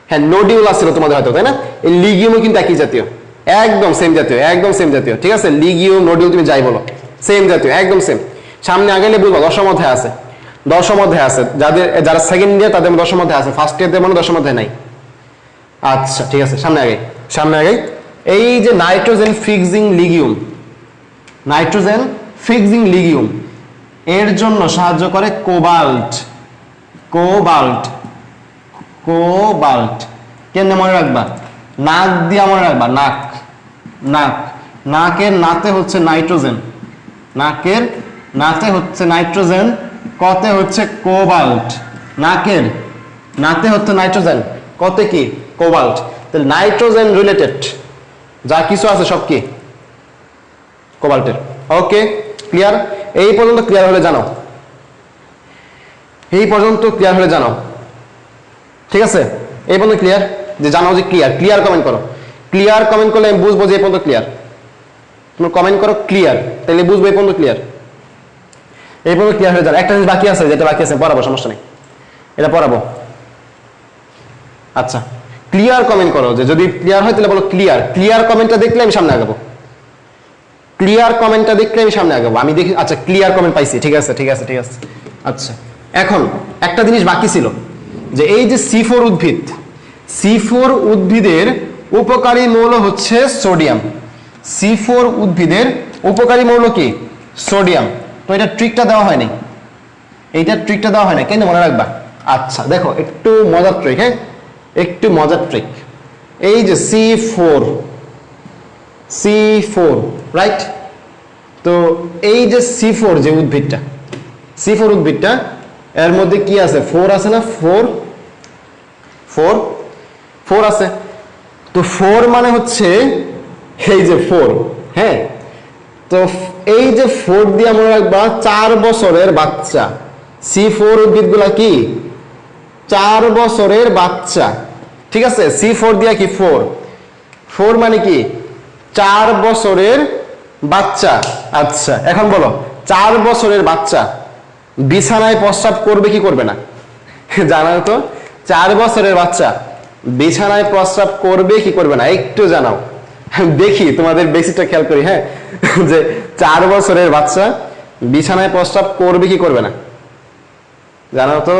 হ্যাঁ নোডিউল আছিল তোমাদের হয়তো, তাই না? এই লিগিউমও কিন্তু একই জাতীয়, একদম সেম জাতীয়, একদম সেম জাতীয়। ঠিক আছে, লিগিউম নোডিউল তুমি যাই বলো, সেম জাতীয়, একদম সেম। সামনে আগেলে বুঝবো দশম অধ্যায় আছে, দশম অধ্যায় আছে। যারা সেকেন্ড ইয়ার তাদের দশম অধ্যায় আছে, ফার্স্ট ইয়ারদের মানে দশম অধ্যায় নাই। আচ্ছা ঠিক আছে, সামনে আগে, সামনে আগে। এই যে nitrogen fixing legume, nitrogen fixing legume, এর জন্য সাহায্য করে কোবাল্ট। কোবাল্ট, কোবাল্ট কেন মনে রাখবা? নাক দিয়ে মনে রাখবা, নাক, নাক, নাকের নাতে হচ্ছে নাইট্রোজেন, নাকের নাতে হচ্ছে নাইট্রোজেন, কতে হচ্ছে কোবাল্ট। নাকের নাতে হচ্ছে নাইট্রোজেন, কতে কি? কোবাল্ট। তাহলে নাইট্রোজেন রিলেটেড যা কিছু আছে সব কি? কোবাল্টের। ওকে, ক্লিয়ার? এই পর্যন্ত ক্লিয়ার হলে জানো, এই পর্যন্ত ক্লিয়ার হলে জানো, ঠিক আছে? এই পর্যন্ত ক্লিয়ার, যে জানো যে ক্লিয়ার। ক্লিয়ার কমেন্ট করো, ক্লিয়ার কমেন্ট করলে আমি বুঝবো যে এই পর্যন্ত ক্লিয়ার। তুমি কমেন্ট করো ক্লিয়ার, তাহলে বুঝবো এই পর্যন্ত ক্লিয়ার। এই পর্যন্ত ক্লিয়ার হয়ে যাবে। একটা জিনিস বাকি আছে, যেটা বাকি আছে পড়াবো, সমস্যা নেই, এটা পড়াবো। আচ্ছা ক্লিয়ার কমেন্ট করো, যে যদি ক্লিয়ার হয় তাহলে বলো ক্লিয়ার। ক্লিয়ার কমেন্টটা দেখলে আমি সামনে আগাবো, ক্লিয়ার কমেন্টটা দেখলে আমি সামনে আগাবো। আমি দেখি, আচ্ছা ক্লিয়ার কমেন্ট পাইছি, ঠিক আছে ঠিক আছে ঠিক আছে। আচ্ছা এখন একটা জিনিস বাকি ছিল, যে এই যে C4 উদ্ভিদ, C4 উদ্ভিদের উপকারী মৌল হচ্ছে সোডিয়াম। C4 উদ্ভিদের উপকারী মৌল কি? সোডিয়াম। তো এটা ট্রিকটা দেওয়া হয়নি, এইটা ট্রিকটা দেওয়া হয় না, কেন মনে রাখবা? আচ্ছা দেখো একটু মজার ট্রিক, হ্যাঁ একটু মজার ট্রিক। এই যে C4 রাইট, তো এই যে C4 যে উদ্ভিদটা, C4 উদ্ভিদটা এর মধ্যে কি আছে? 4 আছে না? 4 আছে। তো 4 মানে হচ্ছে এই যে 4, হ্যাঁ। তো এই যে 4 দিয়ে মনে রাখবা 4 বছরের বাচ্চা। C4 উদ্ভিদগুলা কি? 4 বছরের বাচ্চা, ঠিক আছে। C4 দিয়া কি? 4 মানে কি? 4 বছরের বাচ্চা। আচ্ছা এখন বলো, 4 বছরের বাচ্চা বিছানায় প্রস্রাব করবে কি করবে না? জানাও তো, 4 বছরের বাচ্চা বিছানায় প্রস্রাব করবে কি করবে না? একটু জানাও, দেখি তোমাদের বেসিকটা খেয়াল করি, হ্যাঁ। যে 4 বছরের বাচ্চা বিছানায় প্রস্রাব করবে কি করবে না? জানাও তো,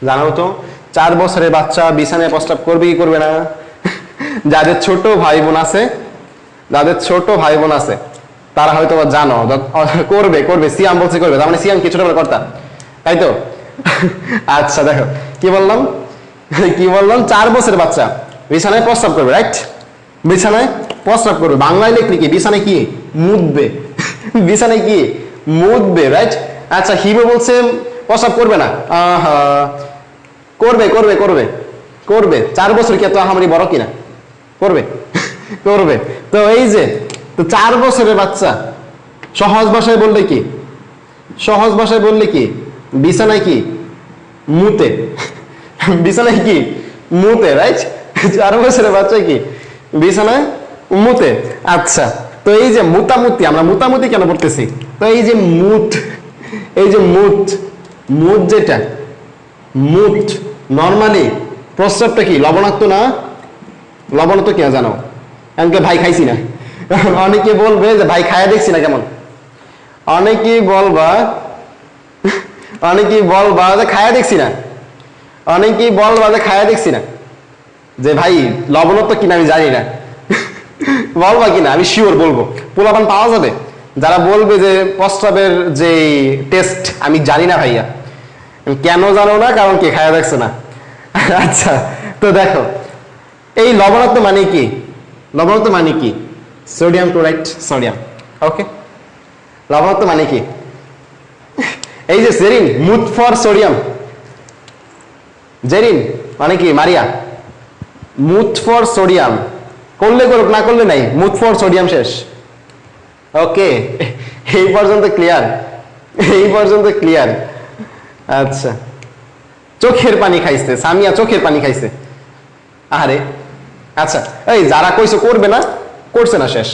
জানাও তো, 4 বছরের বাচ্চা বিছানায় প্রস্রাব করবে কি করবে না? যাদের ছোট ভাই বোন আছে, যাদের ছোট ভাই বোন আছে তারা হয়তো জানো, করবে। সিয়াম বলছে করবে, তার মানে সিয়াম কি ছোটবেলা করতাম, তাই তো? আচ্ছা দেখো কি বললাম, 4 বছরের বাচ্চা বিছানায় প্রস্রাব করবে, রাইট? বিছানায় প্রস্রাব করবে, বাংলায় লিখলে কি? বিছানায় কি? মুতবে। বিছানায় কি? মুতবে, রাইট? আচ্ছা হিমু বলছে প্রস্রাব করবে না, করবে 4 বছর কি এত আহামরি বড় কিনা? করবে। তো এই যে, তো 4 বছরের বাচ্চা সহজ ভাষায় বললে কি? বিছানায় কি? মুতে। বিছানায় কি? মুতে, রাইট? 4 বছরের বাচ্চা কি? বিছানায় মুতে। আচ্ছা তো এই যে মুতামুতি, আমরা মুতামুতি কেন বলতেছি? তো এই যে মুত যেটা, মুত নর্মালি প্রস্রাবটা কি লবণাক্ত না? লবণাক্ত কিনা জানো? এমনকি ভাই খাইছি না, অনেকে বলবে যে ভাই খায়া দেখছি না কেমন, অনেকেই বলবা যে খায়া দেখছি না, যে ভাই লবণাক্ত কিনা আমি জানি না। বলবা কিনা? আমি শিওর বলবো, পোলাপান পাওয়া যাবে যারা বলবে যে প্রস্রাবের যে টেস্ট আমি জানি না ভাইয়া। কেন জানো না? কারণ কি? খায়া দেখছো না। আচ্ছা তো দেখো, এই লবণাক্ত মানে কি? Sodium chloride, sodium. ওকে, লবণাক্ত মানে কি? এই যে জেরিন, মুত ফর সোডিয়াম। জেরিন মানে কি? মারিয়া, মুত ফর সোডিয়াম। করলে করুক, না করলে নাই, মুত ফর সোডিয়াম, শেষ। ওকে, এই পর্যন্ত ক্লিয়ার? আচ্ছা, চোখের পানি খাইছে সামিয়া, চোখের পানি খাইছে। আরে আচ্ছা, এই যারা কইছো করবে না, করছে না, শেষ।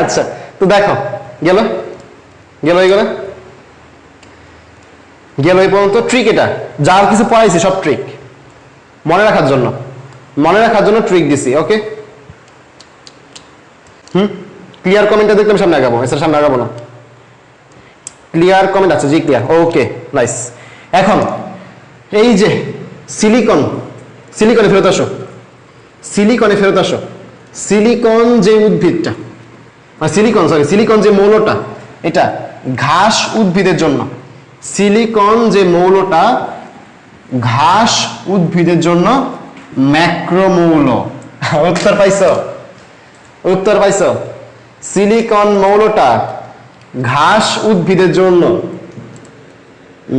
আচ্ছা তো দেখো, গেল এই পর্যন্ত ট্রিক। এটা যার কিছু পড়াইছি সব ট্রিক মনে রাখার জন্য ট্রিক দিছি। ওকে, ক্লিয়ার কমেন্টটা দেখলাম, সামনে আগাবো, এছাড়া সামনে আগাবো না। ক্লিয়ার কমেন্ট আছে? জি ক্লিয়ার, ওকে নাইস। এখন এই যে সিলিকনে ফেরত আসো। সিলিকন যে উদ্ভিদটা, সিলিকন যে মৌলটা, এটা ঘাস উদ্ভিদের জন্য। সিলিকন যে মৌলটা ঘাস উদ্ভিদের জন্য ম্যাক্রোমৌল। উত্তর পাইছো? সিলিকন মৌলটা ঘাস উদ্ভিদের জন্য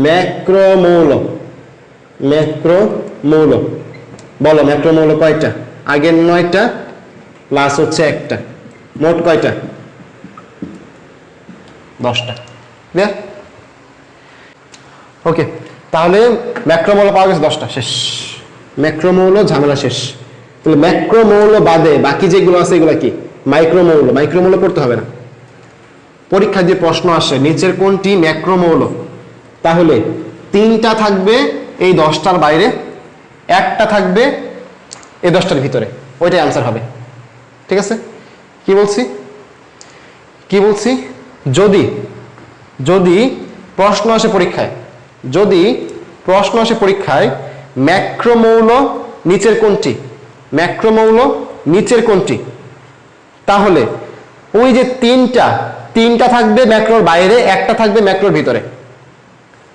ম্যাক্রোমৌল। বলো ম্যাক্রোমৌল কয়টা? আগের 9টা প্লাস হচ্ছে একটা, মোট কয়টা? 10টা। ওকে, তাহলে ম্যাক্রোমৌল পাওয়া গেছে 10টা, শেষ। ম্যাক্রোমৌল ঝামেলা শেষ। তাহলে ম্যাক্রোমৌল বাদে বাকি যেগুলো আছে এগুলো কি? মাইক্রোমৌল পড়তে হবে না। পরীক্ষায় যে প্রশ্ন আসে নিচের কোনটি ম্যাক্রোমৌল, তাহলে 3টা থাকবে এই 10টার বাইরে, একটা থাকবে এই 10টার ভিতরে, ওইটাই আনসার হবে। ঠিক আছে? কি বলছি যদি যদি প্রশ্ন আসে পরীক্ষায়, যদি প্রশ্ন আসে পরীক্ষায় ম্যাক্রোমৌল নিচের কোনটি, ম্যাক্রোমৌল নিচের কোনটি, তাহলে ওই যে তিনটা থাকবে ম্যাক্রোর বাইরে, একটা থাকবে ম্যাক্রোর ভিতরে,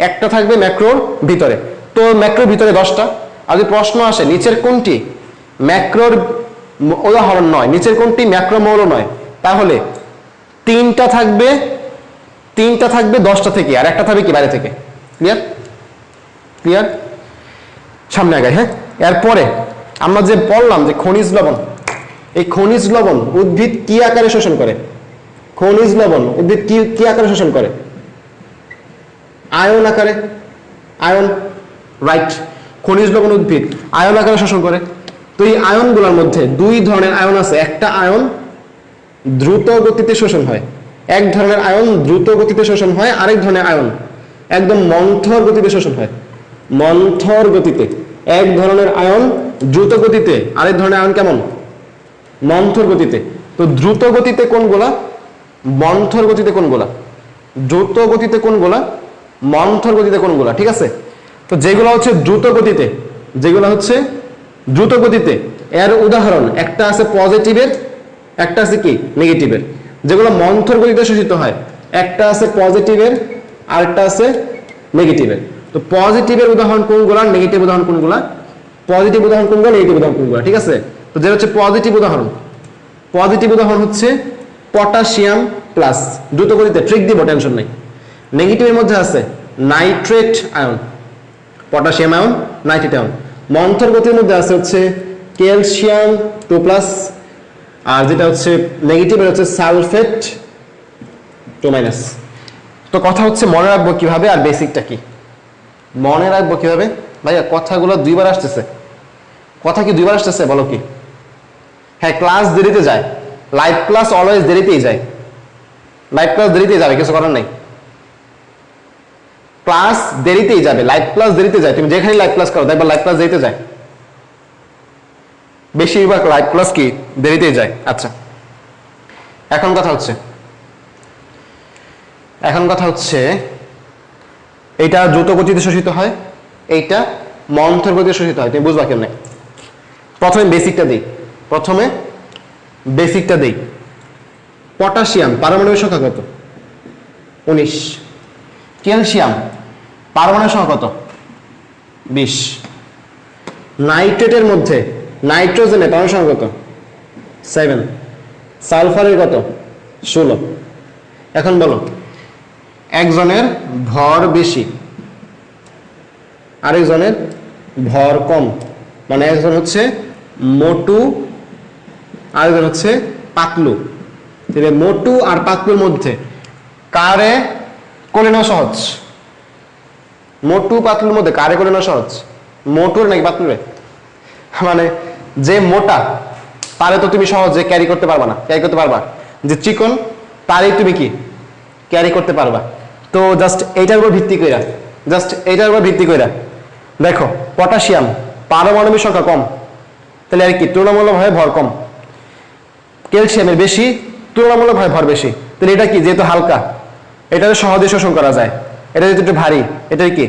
একটা থাকবে ম্যাক্রোর ভিতরে। তো ম্যাক্রোর ভিতরে 10টা। আর যদি প্রশ্ন আসে নিচের কোনটি ম্যাক্রোর উদাহরণ নয়, নিচের কোনটি ম্যাক্রোমৌল নয়, তাহলে তিনটা থাকবে 10টা থেকে, আর একটা থাকবে কি বাইরে থেকে। ক্লিয়ার? সামনে আগাই। হ্যাঁ, এরপরে আমরা যে বললাম যে খনিজ লবণ, এই খনিজ লবণ উদ্ভিদ কি আকারে শোষণ করে? খনিজ লবণ উদ্ভিদ কি আকারে শোষণ করে? আয়ন আকারে। Ion, right. খনিজ লবণ উদ্ভিদ আয়ন আকারে শোষণ করে। তো এই আয়নগুলোর মধ্যে দুই ধরনের আয়ন আছে। একটা আয়ন দ্রুত গতিতে শোষণ হয়, এক ধরনের আয়ন দ্রুত গতিতে শোষণ হয়, আরেক ধরনের আয়ন একদম মন্থর গতিতে শোষণ হয়। মন্থর গতিতে এক ধরনের আয়ন দ্রুত গতিতে, আরেক ধরনের আয়ন কেমন? মন্থর গতিতে। তো দ্রুত গতিতে কোনগুলা, মন্থর গতিতে কোনগুলা? দ্রুত গতিতে কোনগুলা, মন্থর গতিতে কোনগুলা? ঠিক আছে? তো যেগুলো হচ্ছে দ্রুত গতিতে, যেগুলো হচ্ছে দ্রুত গতিতে, এর উদাহরণ একটা আছে পজিটিভের, একটা আছে কি নেগেটিভের। যেগুলো মন্থর গতিতে শোষিত হয়, একটা আছে পজিটিভের আর একটা আছে নেগেটিভের। তো পজিটিভের উদাহরণ কোনগুলা, নেগেটিভ উদাহরণ কোনগুলা? পজিটিভ উদাহরণ কোনগুলা, নেগেটিভ উদাহরণ কোনগুলা? ঠিক আছে? তো যেটা হচ্ছে পজিটিভ উদাহরণ, পজিটিভ উদাহরণ হচ্ছে পটাশিয়াম প্লাস, দ্রুত গতিতে, ট্রিক দিব, টেনশন নাই। নেগেটিভের মধ্যে আছে nitrate ion, potassium ion, nitrate ion. মন্থর গতির মধ্যে আছে হচ্ছে ক্যালসিয়াম 2+, আর যেটা হচ্ছে নেগেটিভের হচ্ছে সালফেট 2-। তো কথা হচ্ছে মনে রাখবো কিভাবে, আর বেসিকটা কি মনে রাখবো কিভাবে? ভাইয়া কথাগুলো দুইবার আসতেছে, কথা কি দুইবার আসতেছে বলো কি? হ্যাঁ, ক্লাস দেরিতে যায়, লাইভ ক্লাস অলওয়েজ দেরিতেই যায়, লাইভ ক্লাস দেরিতেই যাবে, কিছু করার নাই। ক্লাস দেরিতেই যাবে, লাইভ ক্লাস দেরিতে যায়। তুমি যেখানে লাইভ ক্লাস করো দেখবা লাইভ ক্লাস দেরিতে যায়, বেশিরভাগ লাইভ ক্লাস কি দেরিতেই যায়। আচ্ছা, এখন কথা হচ্ছে এইটা দ্রুত গতিতে শোষিত হয়, এইটা মন্থর গতিতে শোষিত হয়। তুমি বুঝবা কেমনে? প্রথমে বেসিকটা দেই। পটাশিয়াম পারমাণবিক সংখ্যা কত? 19। ক্যালসিয়াম পারমাণবিক সংখ্যা কত? 20। নাইট্রেটের মধ্যে নাইট্রোজেনের পারমাণবিক সংখ্যা কত? 7। সালফারের কত? 16। এখন বলো, একজনের ভর বেশি আরেকজনের ভর কম, মানে একজন হচ্ছে মোটু আরেকজন হচ্ছে পাতলু। মোটু আর পাতলুর মধ্যে কারে কোলে নেওয়া সহজ? মোটু পাতলুর মধ্যে কারে কোলে নেওয়া সহজ? মোটুর নাকি পাতলুরে? মানে যে মোটা তারে তো তুমি সহজে ক্যারি করতে পারবা না, ক্যারি করতে পারবা। যে চিকন তারই তুমি কি ক্যারি করতে পারবা। তো জাস্ট এইটার উপর ভিত্তি কইরা দেখো, পটাশিয়াম পারমাণবিক সংখ্যা কম, তাহলে আর কি তুলনামূলকভাবে ভর কম। ক্যালসিয়ামের বেশি, তুলনামূলকভাবে ভর বেশি, তাহলে এটা কি যেহেতু হালকা, এটা সহজে শোষণ করা যায়। এটা যেহেতু একটু ভারী, এটার কি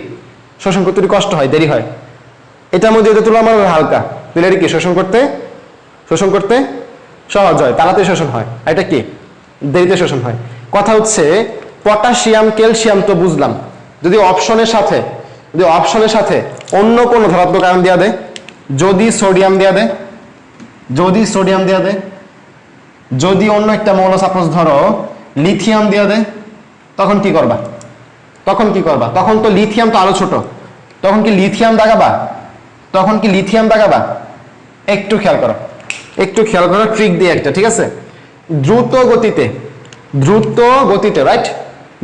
শোষণ করতে একটু কষ্ট হয়, দেরি হয়। এটার মধ্যে যেহেতু তুলনামূলকভাবে হালকা, তাহলে এটা কি শোষণ করতে সহজ হয়, তাড়াতাড়ি শোষণ হয়। এটা কি দেরিতে শোষণ হয়। কথা হচ্ছে পটাশিয়াম ক্যালসিয়াম তো বুঝলাম, যদি অপশনের সাথে অন্য কোনো ধনাত্মক আয়ন দেওয়া দেয়, যদি সোডিয়াম দেওয়া দেয়, যদি অন্য একটা মৌল সাপোজ ধরো লিথিয়াম দেওয়া দেয়, তখন কি করবা? তখন তো লিথিয়াম তো আরো ছোট, তখন কি লিথিয়াম দাগাবা? একটু খেয়াল করো, ট্রিক দিয়ে একটা, ঠিক আছে? দ্রুত গতিতে রাইট,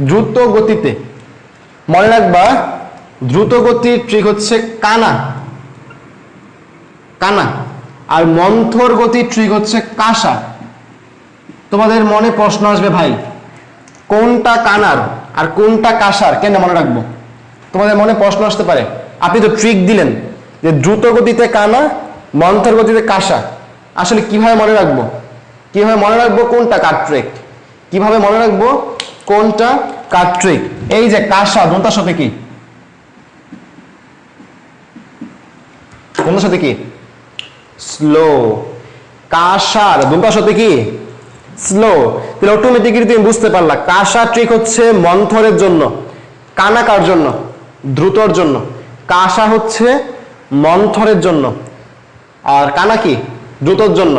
দ্রুত গতিতে মনে রাখবা, দ্রুত গতির ট্রিক হচ্ছে কানা, আর মন্থর গতির ট্রিক হচ্ছে কাঁসা। তোমাদের মনে প্রশ্ন আসবে, ভাই কোনটা কানার আর কোনটা কাঁসার কেন মনে রাখবো? তোমাদের মনে প্রশ্ন আসতে পারে। আপনি তো ট্রিক দিলেন যে দ্রুত গতিতে কানা, মন্থর গতিতে কাঁসা। আসলে কিভাবে মনে রাখবো? কিভাবে মনে রাখবো কোনটা কাট্রিক? কিভাবে মনে রাখবো কোনটা কাট্রিক? এই যে কাঁসা দন্তার সাথে কি? দন্তার সাথে কি? স্লো। কাঁসার দন্তার সাথে কি? স্লো। তাহলে অটোমেটিক্যালি তুমি বুঝতে পারলা কাঁসা ট্রিক হচ্ছে মন্থরের জন্য, কানা কার জন্য? দ্রুতর জন্য। কাঁসা হচ্ছে মন্থরের জন্য, আর কানা কি? দ্রুতর জন্য।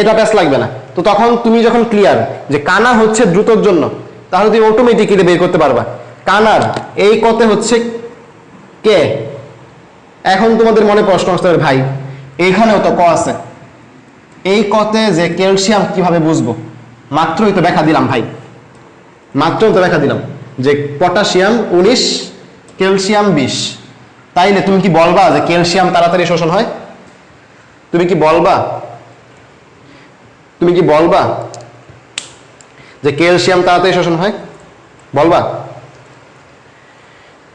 এটা প্যাস লাগবে না। তো তখন তুমি যখন ক্লিয়ার যে কানা হচ্ছে দ্রুতর জন্য, তাহলে তুমি অটোমেটিক্যালি বের করতে পারবা কানার এই কতে হচ্ছে কে। এখন তোমাদের মনে প্রশ্ন আসতে পারে, ভাই এইখানেও তো ক আছে, এই কতে যে ক্যালসিয়াম কিভাবে বুঝবো? মাত্রই তো দেখা দিলাম ভাই, মাত্রই তো দেখা দিলাম যে পটাশিয়াম 19, ক্যালসিয়াম 20। তাইলে তুমি কি বলবা যে ক্যালসিয়াম তাড়াতাড়ি শোষণ হয়? তুমি কি বলবা? তুমি কি বলবা যে ক্যালসিয়াম তাড়াতাড়ি শোষণ হয়? বলবা?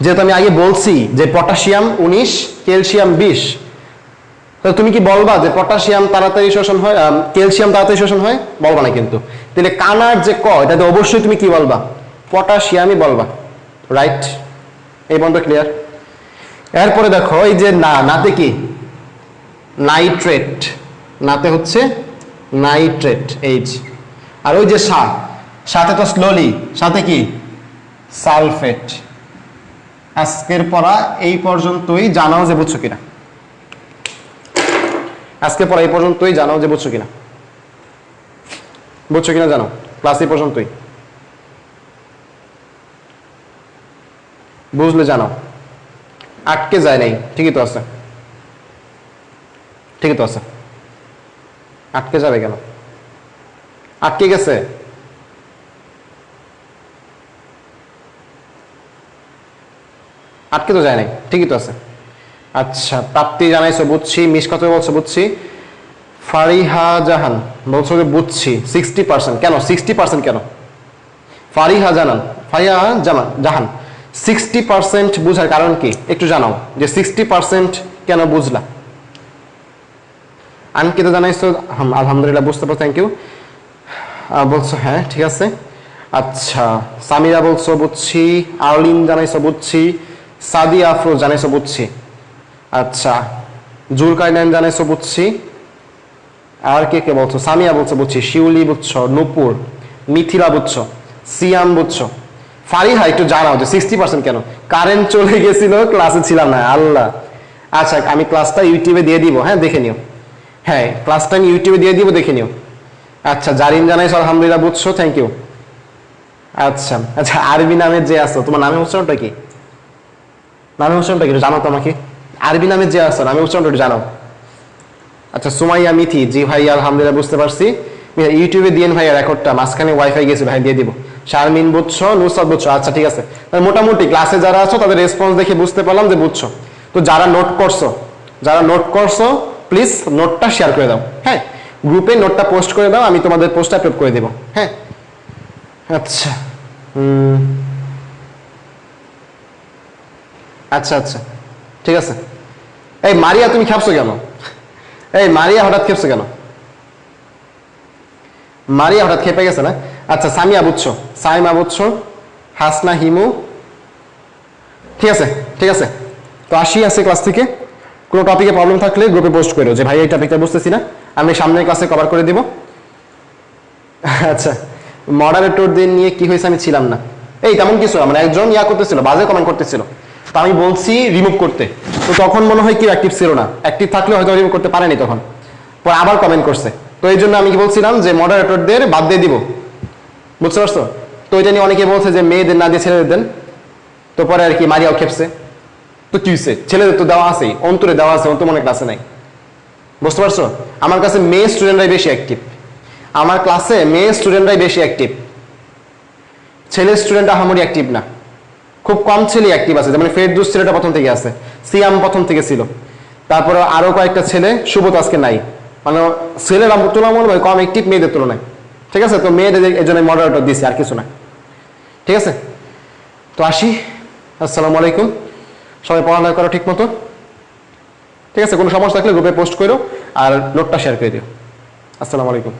যেহেতু আমি আগে বলছি যে পটাশিয়াম 19, ক্যালসিয়াম 20, তো তুমি কি বলবা যে পটাশিয়াম তাড়াতাড়ি শোষণ হয়, ক্যালসিয়াম তাড়াতাড়ি শোষণ হয়? বলবা না কিন্তু। তাহলে কানার যে ক, এটাতে অবশ্যই তুমি কি বলবা? পটাশিয়ামই বলবা, রাইট? এই পর্যন্ত ক্লিয়ার? এরপরে দেখো এই যে না, নাতে কি? নাইট্রেট। নাতে হচ্ছে নাইট্রেট, এইচ। আর ওই যে সাথে তো স্লোলি, সাথে কি? সালফেট। আজকের পড়া এই পর্যন্তই, জানাও যে বুঝছো কিনা। আজকে পড়া এই পর্যন্তই, জানাও যে বুঝছো কিনা। বুঝছো কিনা জানো, ক্লাস এই পর্যন্তই। বুঝলে জানাও। আটকে যায় নাই, ঠিকই তো আছে, ঠিকই তো আছে। আটকে যাবে কেন? আটকে গেছে? আটকে তো যায় নাই, ঠিকই তো আছে। আচ্ছা, প্রাপ্তি জানাইছো বুঝছি, মিস কত বলছো বুঝছি। ফারিহা জাহান বলছো যে বুঝছি 60%। কেন 60% কেন? ফারিহা জাহান 60% বুঝার কারণ কি একটু জানাও, যে 60% কেন বুঝলা? আনকিতা জানাইছো আলহামদুলিল্লাহ, বুঝতে পারো, থ্যাংক ইউ। বলছো হ্যাঁ ঠিক আছে। আচ্ছা, সামিরা বলছো বুঝছি, আরলিন জানাইছো বুঝছি, সাদিয়া আফরোজ জানাইছো বুঝছি। আচ্ছা, জুলকাইনান জানাইছো বুঝছি। আর কে কে বলছো? সামিয়া বলছো বুঝছি, শিউলি বুঝছো, নূপুর, মিথিলা বুঝছো, সিয়াম বুঝছো। ফারিহা একটু জানাও যে 60% কেন? কারেন্ট চলে গেছিল, ক্লাসে ছিলাম না, আল্লাহ। আচ্ছা, আমি ক্লাসটা ইউটিউবে দিয়ে দিব, হ্যাঁ দেখে নিও। হ্যাঁ, ক্লাসটা আমি ইউটিউবে দিয়ে দিব, দেখে নিও। আচ্ছা, জারিন জানাইছো আলহামদুলিল্লাহ বুঝছো, থ্যাংক ইউ। আচ্ছা আচ্ছা, আরবি নামের যে আছো, তোমার নামের উচ্চারণটা কি? নামের উচ্চারণটা কি জানো তো আমাকে? আরবি নামের যে আছো, নামের উচ্চারণটা একটু জানাও। আচ্ছা, সুমাইয়া মিথি, জি ভাই আলহামদুলিল্লাহ বুঝতে পারছি। ইউটিউবে দিয়েন ভাইয়া রেকর্ডটা, মাঝখানে ওয়াইফাই গেছে ভাই, দিয়ে দিব। শারমিন বুঝছো, নুসরাত বুঝছো, আচ্ছা ঠিক আছে। মোটামুটি ক্লাসে যারা আছো তাদের রেসপন্স দেখে বুঝতে পারলাম যে বুঝছো। তো যারা নোট করছো প্লিজ নোটটা শেয়ার করে দাও, হ্যাঁ গ্রুপে নোটটা পোস্ট করে দাও, আমি তোমাদের পোস্ট আপলোড করে দেব, হ্যাঁ। আচ্ছা আচ্ছা আচ্ছা ঠিক আছে। এই মারিয়া তুমি খেপছো কেন? এই মারিয়া হঠাৎ খেপছো কেন? মারিয়া হঠাৎ খেপে গেছে না? আচ্ছা, সামিয়া বুঝছো, সাইমা বুঝছো, হাসনা, হিমু, ঠিক আছে ঠিক আছে। তো আসি আছে ক্লাস থেকে। কোনো টপিকে প্রবলেম থাকলে গ্রুপে পোস্ট করো যে ভাই এই টপিকটা বুঝতেছি না, আমি সামনের ক্লাসে কভার করে দিব। আচ্ছা, মডারেটরদের নিয়ে কি হয়েছে আমি ছিলাম না, এই তেমন কিছু মানে একজন করতেছিল, বাজে কমেন্ট করতেছিল, তো আমি বলছি রিমুভ করতে, তো তখন মনে হয় কি অ্যাক্টিভ ছিল না, অ্যাক্টিভ থাকলে হয়তো রিমুভ করতে পারেনি, তখন পরে আবার কমেন্ট করছে। তো এই জন্য আমি কি বলছিলাম যে মডারেটরদের বাদ দিয়ে দিব, বুঝতে পারছো? তো এটা নিয়ে অনেকে বলছে যে মেয়েদের না দিয়ে ছেলেদের দেন, তো পরে আর কি মারিয়াও খেপছে। তো কি হয়েছে, ছেলেদের তো দেওয়া আছে, অন্তরে দেওয়া আছে, অন্ত মনে ক্লাসে নাই, বুঝতে পারছো? আমার কাছে মেয়ে স্টুডেন্টরাই বেশি অ্যাক্টিভ, আমার ক্লাসে মেয়ে স্টুডেন্টরাই বেশি অ্যাক্টিভ, ছেলে স্টুডেন্ট আহামরি অ্যাক্টিভ না, খুব কম ছেলে অ্যাক্টিভ আছে। যেমন ফেরদৌস ছেলেটা প্রথম থেকে আছে, সিয়াম প্রথম থেকে ছিল, তারপরে আরো কয়েকটা ছেলে, শুভত আজকে নাই, মানে ছেলেরা তুলনামূলক কম অ্যাক্টিভ মেয়েদের তুলনায়, ঠিক আছে? তো মেয়েদের এই জন্য মডারেটর দিয়েছি, আর কিছু না, ঠিক আছে? তো আসি, আসসালামু আলাইকুম, সবাই পড়ালেখা করো ঠিক মতো। ঠিক আছে, কোনো সমস্যা থাকলে গ্রুপে পোস্ট করো আর নোটটা শেয়ার করে দিও। আসসালামু আলাইকুম।